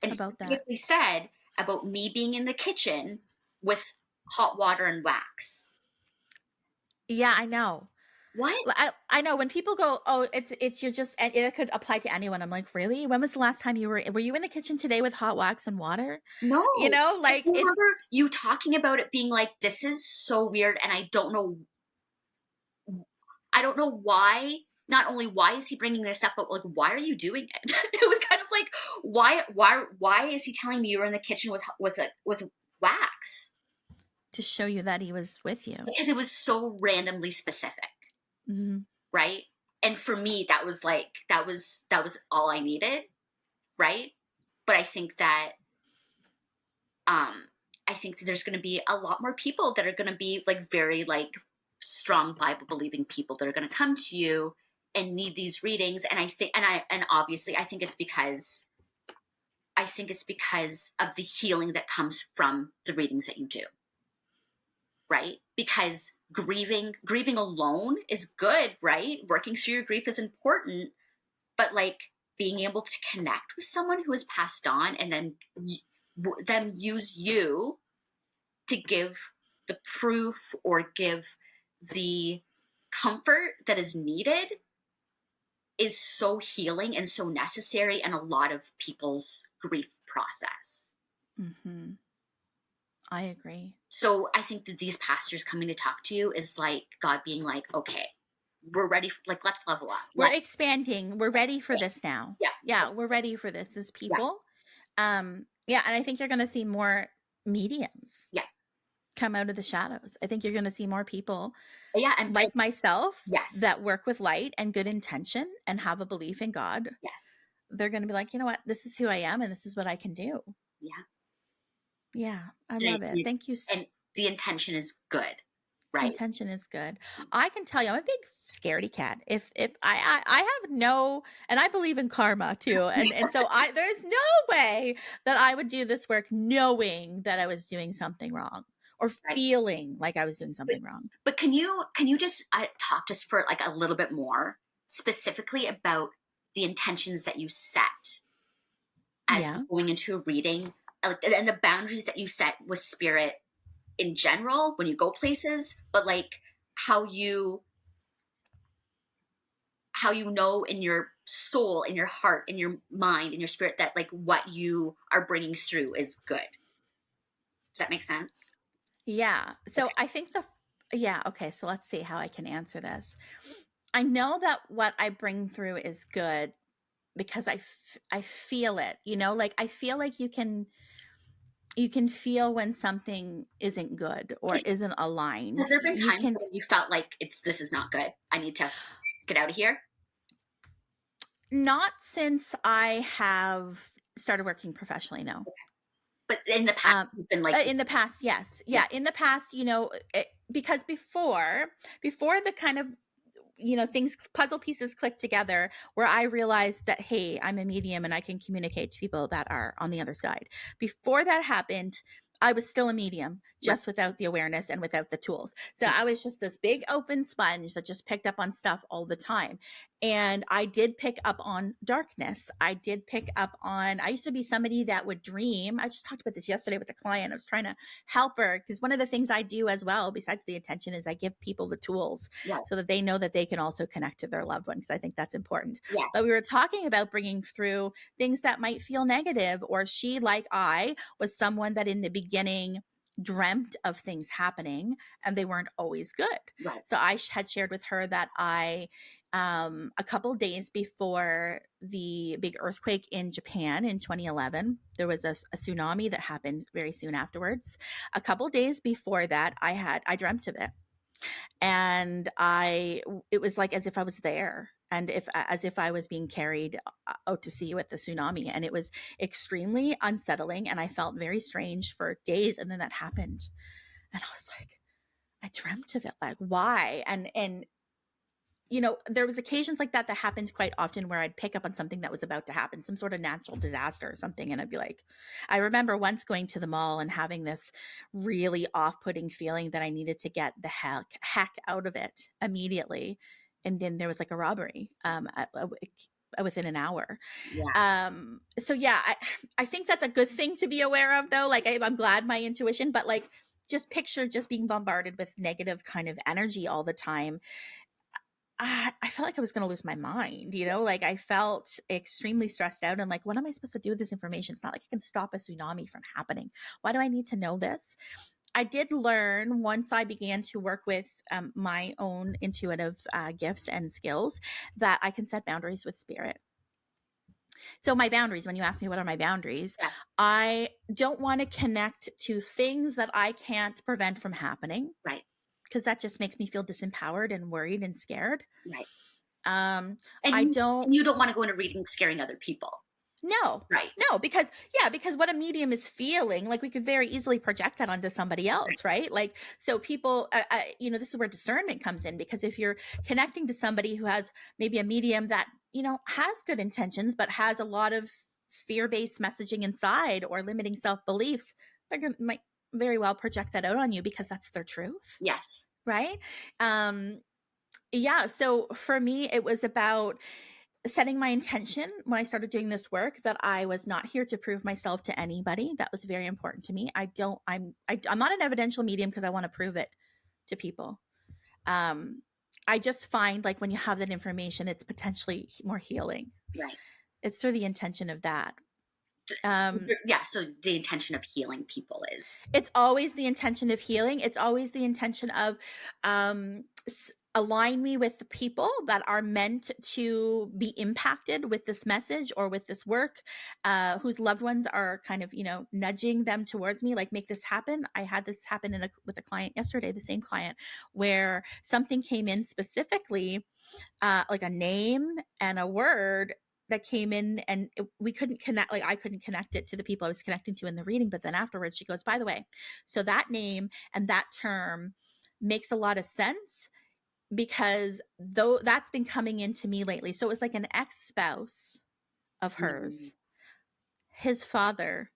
and specifically said about me being in the kitchen with hot water and wax.
Yeah, I know.
What?
I know when people go, oh, it's you're just, and it could apply to anyone. I'm like, really? When was the last time were you in the kitchen today with hot wax and water?
No.
Like,
I remember you talking about it being like, this is so weird. And I don't know why, not only why is he bringing this up, but like, why are you doing it? It was kind of like, why is he telling me you were in the kitchen with wax?
To show you that he was with you.
Because it was so randomly specific.
Mm-hmm.
Right. And for me, that was all I needed. Right. But I think that there's going to be a lot more people that are going to be like very like strong Bible believing people that are going to come to you and need these readings. And obviously I think it's because of the healing that comes from the readings that you do. Right? Because grieving alone is good, right? Working through your grief is important, but like being able to connect with someone who has passed on and then them use you to give the proof or give the comfort that is needed is so healing and so necessary in a lot of people's grief process.
Mm-hmm. I agree.
So I think that these pastors coming to talk to you is like God being like, okay, we're ready. Like, let's level up.
We're expanding. We're ready for this now.
Yeah.
Yeah. We're ready for this as people. Yeah. And I think you're going to see more mediums
Yeah.
come out of the shadows. I think you're going to see more people
And
like myself
yes.
that work with light and good intention and have a belief in God.
Yes.
They're going to be like, you know what? This is who I am and this is what I can do.
Yeah.
Yeah. I love it. Thank you.
And the intention is good. Right.
Intention is good. I can tell you, I'm a big scaredy cat. If I have no, and I believe in karma too, and so there's no way that I would do this work knowing that I was doing something wrong or feeling like I was doing something wrong.
But can you just talk just for like a little bit more specifically about the intentions that you set as going into a reading, and the boundaries that you set with spirit in general when you go places, but like how you know in your soul, in your heart, in your mind, in your spirit that like what you are bringing through is good. Does that make sense?
Yeah. So okay. I think okay. So let's see how I can answer this. I know that what I bring through is good because I feel it, you know, like I feel like you can feel when something isn't good or isn't aligned.
Has there been times when you felt like this is not good, I need to get out of here?
Not since I have started working professionally, no.
Okay. But in the past, you've been like...
in the past, yes. Yeah. In the past, you know, because before the kind of, you know, puzzle pieces click together where I realized that, hey, I'm a medium and I can communicate to people that are on the other side. Before that happened, I was still a medium, just without the awareness and without the tools. So I was just this big open sponge that just picked up on stuff all the time. And I did pick up on darkness. I used to be somebody that would dream. I just talked about this yesterday with a client. I was trying to help her because one of the things I do as well, besides the intention, is I give people the tools so that they know that they can also connect to their loved ones. I think that's important.
Yes.
But we were talking about bringing through things that might feel negative, or she, like I, was someone that in the beginning dreamt of things happening and they weren't always good.
Right.
So I had shared with her that a couple days before the big earthquake in Japan in 2011, there was a tsunami that happened very soon afterwards. A couple days before that, I dreamt of it. And it was like as if I was there, and as if I was being carried out to sea with the tsunami. And it was extremely unsettling. And I felt very strange for days. And then that happened. And I was like, I dreamt of it. Like, why? And, you know, there was occasions like that happened quite often where I'd pick up on something that was about to happen, some sort of natural disaster or something. And I'd be like, I remember once going to the mall and having this really off-putting feeling that I needed to get the heck out of it immediately. And then there was like a robbery within an hour.
Yeah.
So yeah, I think that's a good thing to be aware of though. Like I'm glad my intuition, but like just picture just being bombarded with negative kind of energy all the time. I felt like I was going to lose my mind, you know, like I felt extremely stressed out and like, what am I supposed to do with this information? It's not like I can stop a tsunami from happening. Why do I need to know this? I did learn once I began to work with my own intuitive gifts and skills that I can set boundaries with spirit. So my boundaries, when you ask me what are my boundaries, I don't want to connect to things that I can't prevent from happening.
Right.
Because that just makes me feel disempowered and worried and scared.
Right.
And
you don't want to go into reading scaring other people.
No.
Right.
No, because what a medium is feeling, like we could very easily project that onto somebody else, right? Like, so people, you know, this is where discernment comes in, because if you're connecting to somebody who has maybe a medium that, you know, has good intentions, but has a lot of fear-based messaging inside or limiting self-beliefs, might very well project that out on you because that's their truth.
Yes.
Right. Yeah. So for me, it was about setting my intention when I started doing this work that I was not here to prove myself to anybody. That was very important to me. I'm not an evidential medium because I want to prove it to people. I just find like when you have that information, it's potentially more healing.
Right.
It's through the intention of that. Um,
Yeah. So the intention of healing people is.
it's always the intention of healing. It's always the intention of align me with the people that are meant to be impacted with this message or with this work, whose loved ones are kind of, nudging them towards me, like make this happen. I had this happen with a client yesterday, the same client, where something came in specifically, like a name and a word that came in, and we couldn't connect, like I couldn't connect it to the people I was connecting to in the reading. But then afterwards she goes, by the way, so that name and that term makes a lot of sense, because though that's been coming into me lately. So it was like an ex-spouse of
Mm,
hers, his father's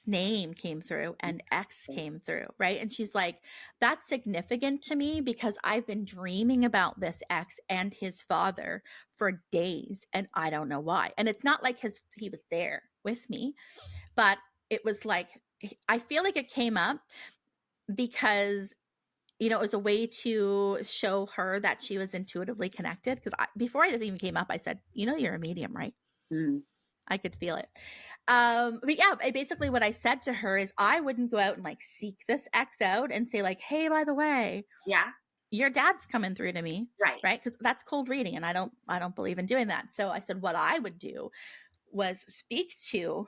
name came through and X came through, right? And she's like, that's significant to me because I've been dreaming about this X and his father for days and I don't know why. And it's not like he was there with me, but it was like, I feel like it came up because it was a way to show her that she was intuitively connected. Because before this even came up, I said, you're a medium, right?
mm,
I could feel it. But yeah, basically what I said to her is I wouldn't go out and like seek this ex out and say like, hey, by the way,
yeah.
your dad's coming through to me.
Right.
Right. Because that's cold reading. And I don't believe in doing that. So I said, what I would do was speak to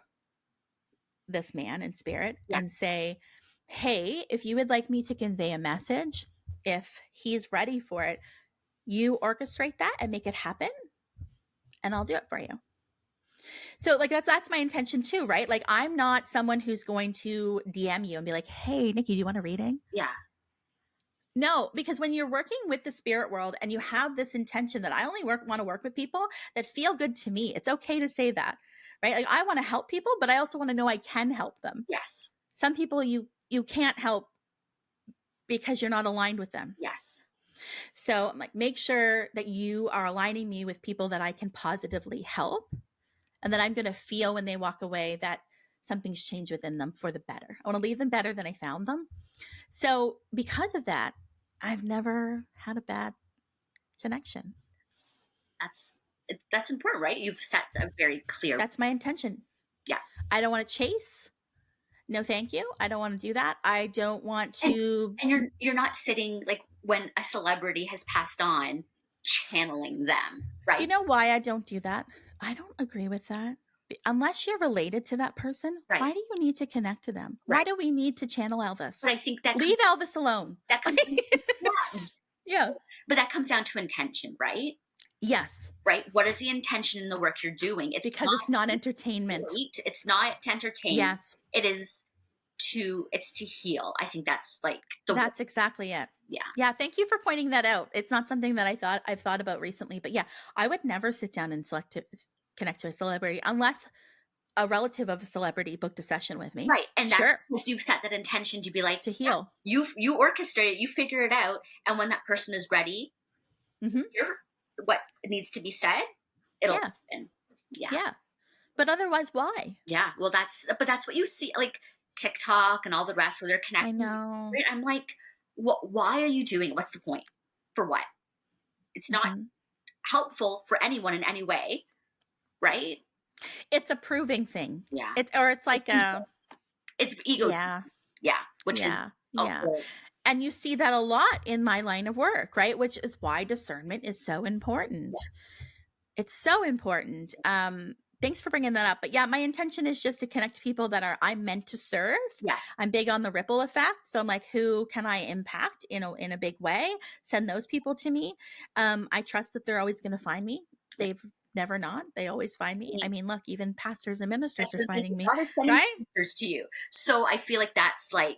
this man in spirit
Yeah.
and say, hey, if you would like me to convey a message, if he's ready for it, you orchestrate that and make it happen and I'll do it for you. So like that's my intention too, right? Like I'm not someone who's going to DM you and be like, hey, Nikki, do you want a reading?
Yeah.
No, because when you're working with the spirit world and you have this intention that I only want to work with people that feel good to me, it's okay to say that, right? Like I want to help people, but I also want to know I can help them.
Yes.
Some people you can't help because you're not aligned with them.
Yes.
So I'm like, make sure that you are aligning me with people that I can positively help, and that I'm going to feel when they walk away that something's changed within them for the better. I want to leave them better than I found them. So because of that, I've never had a bad connection.
That's important, right? You've set a very clear.
That's my intention.
Yeah.
I don't want to chase. No, thank you. I don't want to do that. I don't want to.
And you're not sitting like when a celebrity has passed on, channeling them, right?
You know why I don't do that? I don't agree with that. Unless you're related to that person,
Right.
why do you need to connect to them?
Right.
Why do we need to channel Elvis?
But I think that
leave Elvis alone.
That comes
yeah.
But that comes down to intention, right?
Yes.
Right. What is the intention in the work you're doing?
It's not entertainment.
It's not to entertain.
Yes.
It's to heal. I think that's like
that's exactly it.
Yeah.
Yeah. Thank you for pointing that out. It's not something that I've thought about recently, but yeah, I would never sit down and connect to a celebrity unless a relative of a celebrity booked a session with me.
Right. And that's
sure.
because you've set that intention to be like
to heal.
Yeah, you orchestrate it, you figure it out. And when that person is ready, what needs to be said, it'll happen. Yeah.
Yeah. But otherwise, why?
Yeah. Well, that's what you see, like TikTok and all the rest where they're connecting.
I know.
I'm like, why are you doing it? What's the point? For what? It's not helpful for anyone in any way. Right?
It's a proving thing.
Yeah.
It's like
it's ego.
Yeah.
Yeah. Which is
and you see that a lot in my line of work, right? Which is why discernment is so important. Yes. It's so important. Thanks for bringing that up. But yeah, my intention is just to connect to people that I'm meant to serve.
Yes.
I'm big on the ripple effect. So I'm like, who can I impact in a big way? Send those people to me. I trust that they're always going to find me. They've never not. They always find me. I mean, look, even pastors and ministers are finding me. Right?
To you. So I feel like that's like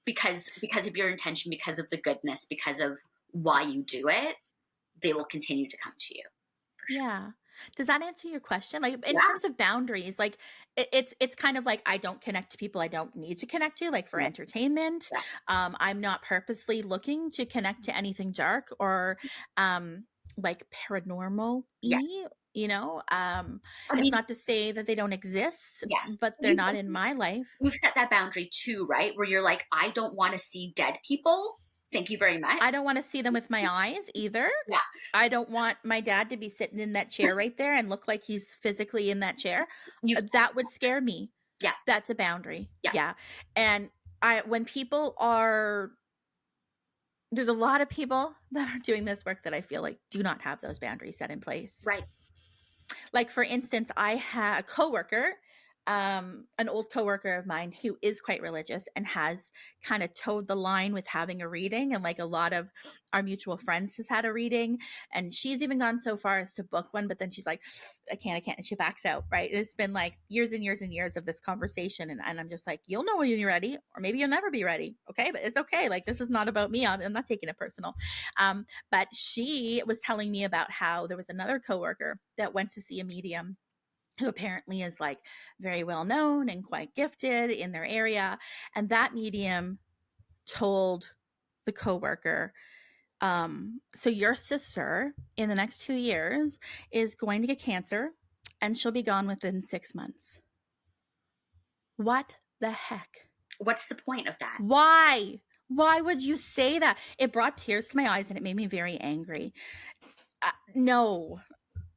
because of your intention, because of the goodness, because of why you do it, they will continue to come to you.
Yeah. Does that answer your question? Like in terms of boundaries, like it's kind of like I don't connect to people I don't need to connect to, like for entertainment. I'm not purposely looking to connect to anything dark or like paranormal. It's not to say that they don't exist, but they're not in my life.
You've set that boundary too, right? Where you're like, I don't want to see dead people Thank you very much.
I don't want to see them with my eyes either.
Yeah.
I don't want my dad to be sitting in that chair right there and look like he's physically in that chair.
You've
That would scare me.
Yeah.
That's a boundary.
Yeah.
Yeah. And when people are, there's a lot of people that are doing this work that I feel like do not have those boundaries set in place.
Right.
Like, for instance, I had a coworker, an old coworker of mine who is quite religious and has kind of towed the line with having a reading. And like a lot of our mutual friends has had a reading, and she's even gone so far as to book one, but then she's like, I can't. And she backs out. Right. It's been like years and years and years of this conversation. And I'm just like, you'll know when you're ready, or maybe you'll never be ready. Okay. But it's okay. Like, this is not about me. I'm not taking it personal. But she was telling me about how there was another coworker that went to see a medium who apparently is like very well known and quite gifted in their area. And that medium told the coworker, so your sister in the next 2 years is going to get cancer and she'll be gone within 6 months. What the heck?
What's the point of that?
Why would you say that? It brought tears to my eyes and it made me very angry. No.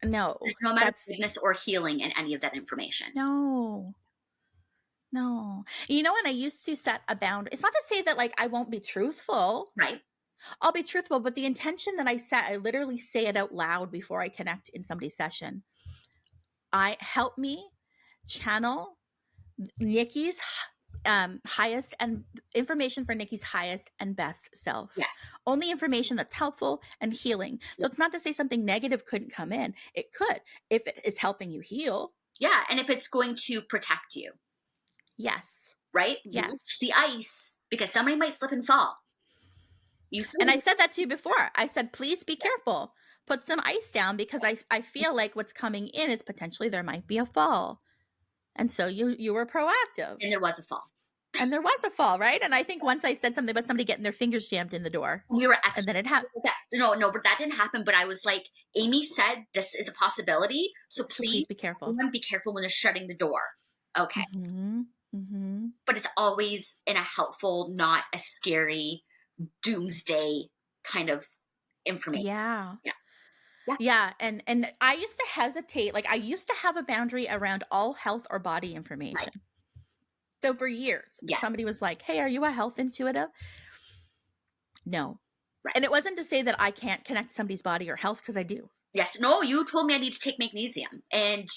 There's no amount of goodness or healing in any of that information.
No. You know, and I used to set a boundary. It's not to say that like I won't be truthful.
Right.
I'll be truthful, but the intention that I set, I literally say it out loud before I connect in somebody's session. Help me channel Nikki's highest and information for Nikki's highest and best self.
Yes.
Only information that's helpful and healing. So it's not to say something negative couldn't come in. It could, if it is helping you heal.
Yeah. And if it's going to protect you.
Yes.
Right?
Yes.
Reach the ice, because somebody might slip and fall.
And I've said that to you before. I said, please be careful. Put some ice down, because I feel like what's coming in is potentially there might be a fall. And so you were proactive.
And there was a fall.
And there was a fall, right? And I think once I said something about somebody getting their fingers jammed in the door.
We were
and then it happened.
No, but that didn't happen. But I was like, Amy said this is a possibility. So please
be careful.
Be careful when they're shutting the door. Okay.
Mm-hmm. Mm-hmm.
But it's always in a helpful, not a scary, doomsday kind of information.
Yeah.
Yeah.
Yeah. And I used to hesitate. Like, I used to have a boundary around all health or body information. Right. So for years, somebody was like, hey, are you a health intuitive? No.
Right.
And it wasn't to say that I can't connect somebody's body or health, because I do.
Yes. No, you told me I need to take magnesium, and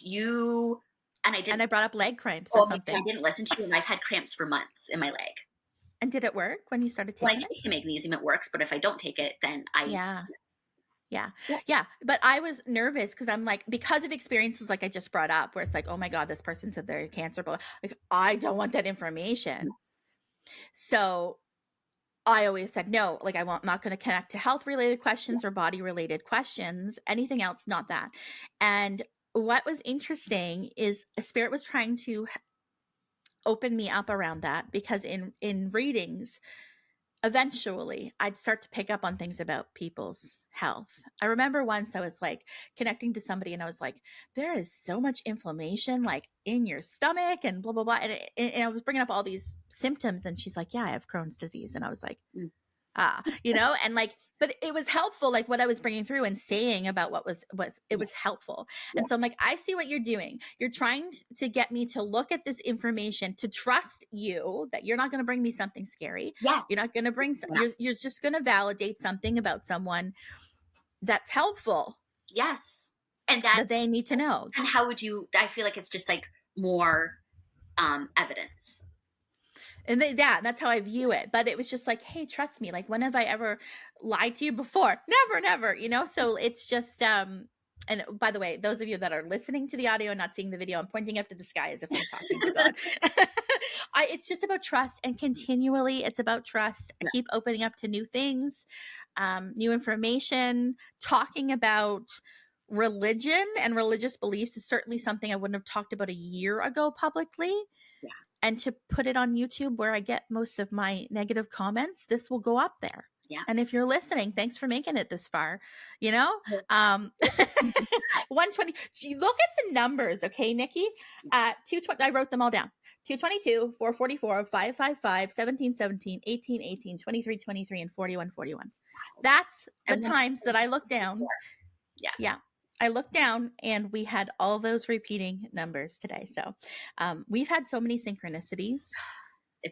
I didn't.
And I brought up leg cramps or something.
I didn't listen to you, and I've had cramps for months in my leg.
And did it work when you started taking it?
When I take the magnesium, it works. But if I don't take it, then
Yeah. But I was nervous because I'm like, because of experiences like I just brought up, where it's like, oh my God, this person said they're cancer, but like, I don't want that information. So I always said, no, like I'm not going to connect to health related questions or body related questions, anything else, not that. And what was interesting is a spirit was trying to open me up around that, because in readings, eventually I'd start to pick up on things about people's health. I remember once I was like connecting to somebody and I was like, there is so much inflammation like in your stomach and blah, blah, blah. And I was bringing up all these symptoms, and she's like, yeah, I have Crohn's disease. And I was like, and like, but it was helpful. Like what I was bringing through and saying about what was helpful. And so I'm like, I see what you're doing. You're trying to get me to look at this information, to trust you that you're not going to bring me something scary.
Yes.
You're not going to bring, you're just going to validate something about someone that's helpful.
Yes. And
that they need to know.
And how would you, I feel like it's just like more evidence.
And that's how I view it. But it was just like, hey, trust me. Like, when have I ever lied to you before? Never, So it's just, and by the way, those of you that are listening to the audio and not seeing the video, I'm pointing up to the sky as if I'm talking to God. It's just about trust, and continually it's about trust. I keep opening up to new things, new information. Talking about religion and religious beliefs is certainly something I wouldn't have talked about a year ago publicly. And to put it on YouTube, where I get most of my negative comments, this will go up there.
Yeah.
And if you're listening, thanks for making it this far, you know?
Well,
120. You look at the numbers, okay, Nikki? 220, I wrote them all down. 222, 444, 555, 1717, 1818, 23, 23, and 41, 41. That's the
and
times that I looked down.
Yeah.
Yeah. I looked down and we had all those repeating numbers today. So we've had so many synchronicities.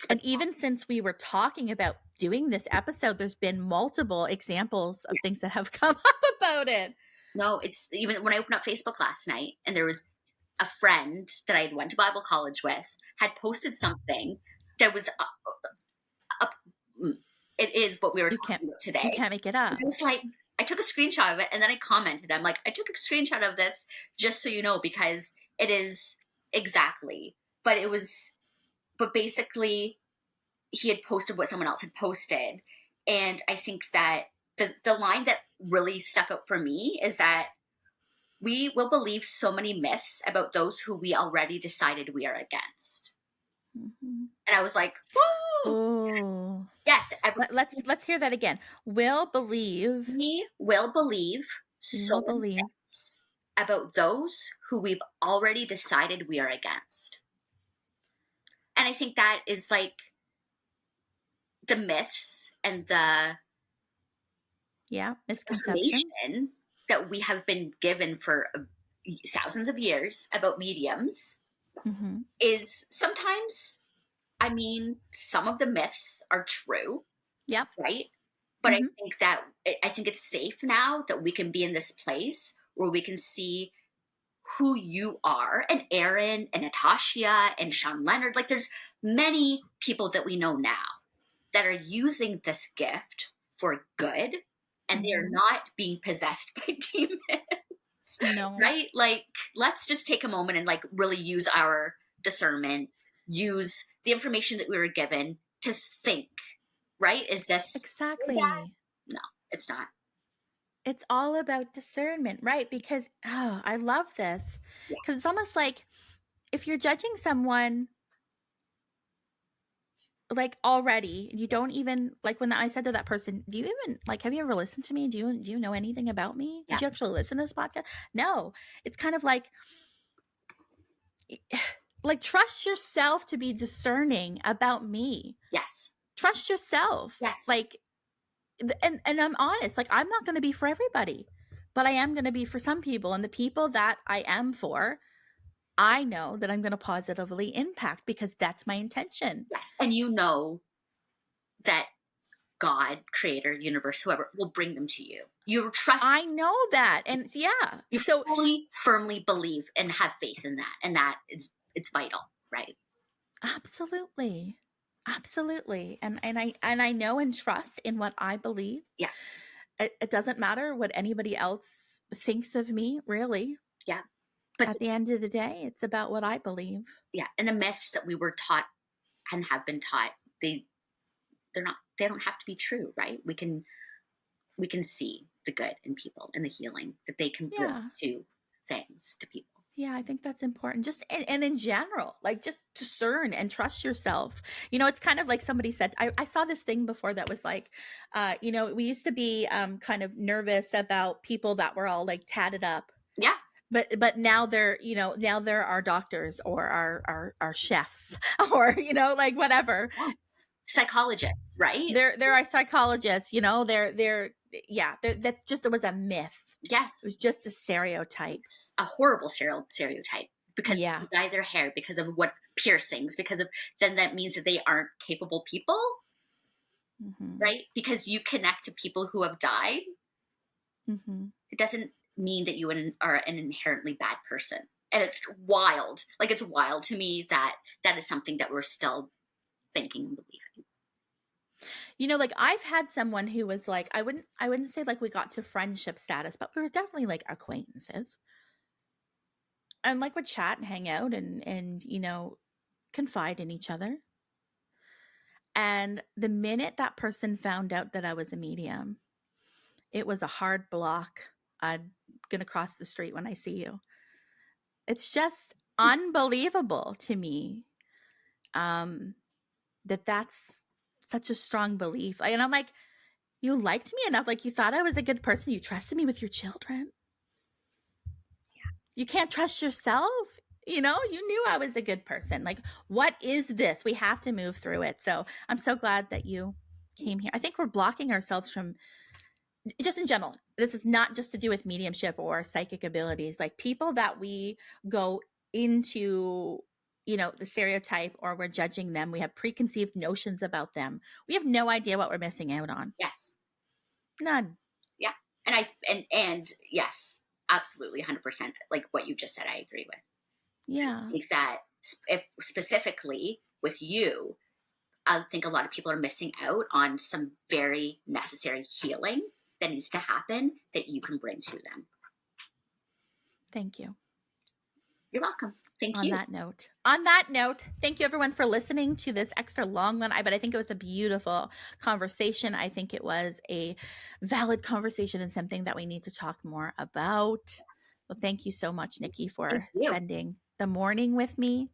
And even since we were talking about doing this episode, there's been multiple examples of things that have come up about it.
No, it's even when I opened up Facebook last night and there was a friend that I went to Bible college with had posted something that was it is what we were talking about today.
You can't make it up.
It was like, I took a screenshot of it and then I commented. I'm like, I took a screenshot of this just so you know, because it is exactly. But basically, he had posted what someone else had posted. And I think that the line that really stuck out for me is that we will believe so many myths about those who we already decided we are against. Mm-hmm. And I was like,
oh,
yes.
Let's hear that again. We will believe
so many myths about those who we've already decided we are against. And I think that is like the myths and the
misconception
that we have been given for thousands of years about mediums is sometimes, I mean, some of the myths are true.
Yep.
Right. But I think it's safe now that we can be in this place where we can see who you are, and Aaron and Natasha and Sean Leonard. Like, there's many people that we know now that are using this gift for good, and they're not being possessed by demons.
No.
Right? Like, let's just take a moment and like really use our discernment, use the information that we were given to think, right? Is this
exactly?
No, it's not.
It's all about discernment, right? Because I love this, because it's almost like if you're judging someone like already, you don't even like when I said to that person, do you even like, have you ever listened to me? Do you know anything about me? Did you actually listen to this podcast? No. It's kind of like trust yourself to be discerning about me.
Yes.
Trust yourself.
Yes.
Like, and I'm honest, like, I'm not going to be for everybody, but I am going to be for some people, and the people that I am for, I know that I'm going to positively impact because that's my intention.
Yes. And you know that God, creator, universe, whoever will bring them to you. You trust.
I know that. And
you fully, firmly believe and have faith in that. And that it's vital, right?
Absolutely. Absolutely. And I know and trust in what I believe.
Yeah.
It doesn't matter what anybody else thinks of me, really.
Yeah.
But at the end of the day, it's about what I believe.
Yeah. And the myths that we were taught and have been taught, they don't have to be true, right? We can see the good in people and the healing that they can bring to things, to people.
Yeah, I think that's important. Just and in general, like, just discern and trust yourself. You know, it's kind of like somebody said, I saw this thing before that was like, you know, we used to be kind of nervous about people that were all like tatted up.
Yeah.
But now they're, you know, now they're our doctors or our chefs or, you know, like whatever.
Yes. Psychologists, right?
They're our psychologists, you know, that just, it was a myth.
Yes.
It was just a stereotype.
It's a horrible stereotype because they dye their hair, because of what piercings, then that means that they aren't capable people, right? Because you connect to people who have died. It doesn't mean that you are an inherently bad person. And it's wild. Like, it's wild to me that is something that we're still thinking and believing.
You know, like, I've had someone who was like, I wouldn't say like we got to friendship status, but we were definitely like acquaintances. And like would chat and hang out and you know, confide in each other. And the minute that person found out that I was a medium, it was a hard block. I'm gonna cross the street when I see you. It's just unbelievable to me that's such a strong belief. And I'm like, You liked me enough. Like, you thought I was a good person. You trusted me with your children.
Yeah.
You can't trust yourself. You know, you knew I was a good person. Like, what is this? We have to move through it. So I'm so glad that you came here. I think we're blocking ourselves from, just in general, this is not just to do with mediumship or psychic abilities. Like, people that we go into, you know, the stereotype, or we're judging them, we have preconceived notions about them. We have no idea what we're missing out on.
Yes.
None.
Yeah. And yes, absolutely 100%. Like what you just said, I agree with.
Yeah.
I think that if specifically with you, I think a lot of people are missing out on some very necessary healing that needs to happen that you can bring to them.
Thank you.
You're welcome. Thank
On
you.
that note, thank you everyone for listening to this extra long one. But I think it was a beautiful conversation. I think it was a valid conversation and something that we need to talk more about.
Yes.
Well, thank you so much, Nikki, for
you.
spending the morning with me.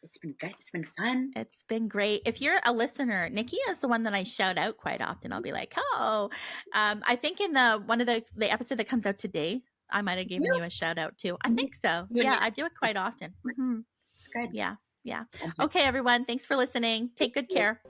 It's been good. It's been fun.
It's been great. If you're a listener, Nikki is the one that I shout out quite often. I'll be like, oh, I think in one of the episode that comes out today, I might have given you a shout out too. I think so. Yeah, I do it quite often. Mm-hmm.
It's good.
Yeah. Okay, everyone. Thanks for listening. Take good care.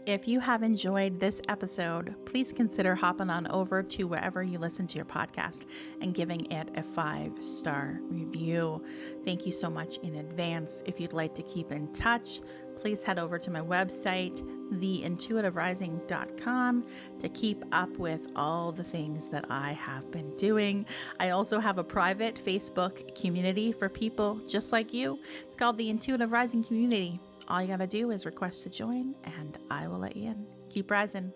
If you have enjoyed this episode, please consider hopping on over to wherever you listen to your podcast and giving it a 5-star review. Thank you so much in advance. If you'd like to keep in touch, please head over to my website, theintuitiverising.com, to keep up with all the things that I have been doing. I also have a private Facebook community for people just like you. It's called the Intuitive Rising Community. All you gotta do is request to join, and I will let you in. Keep rising.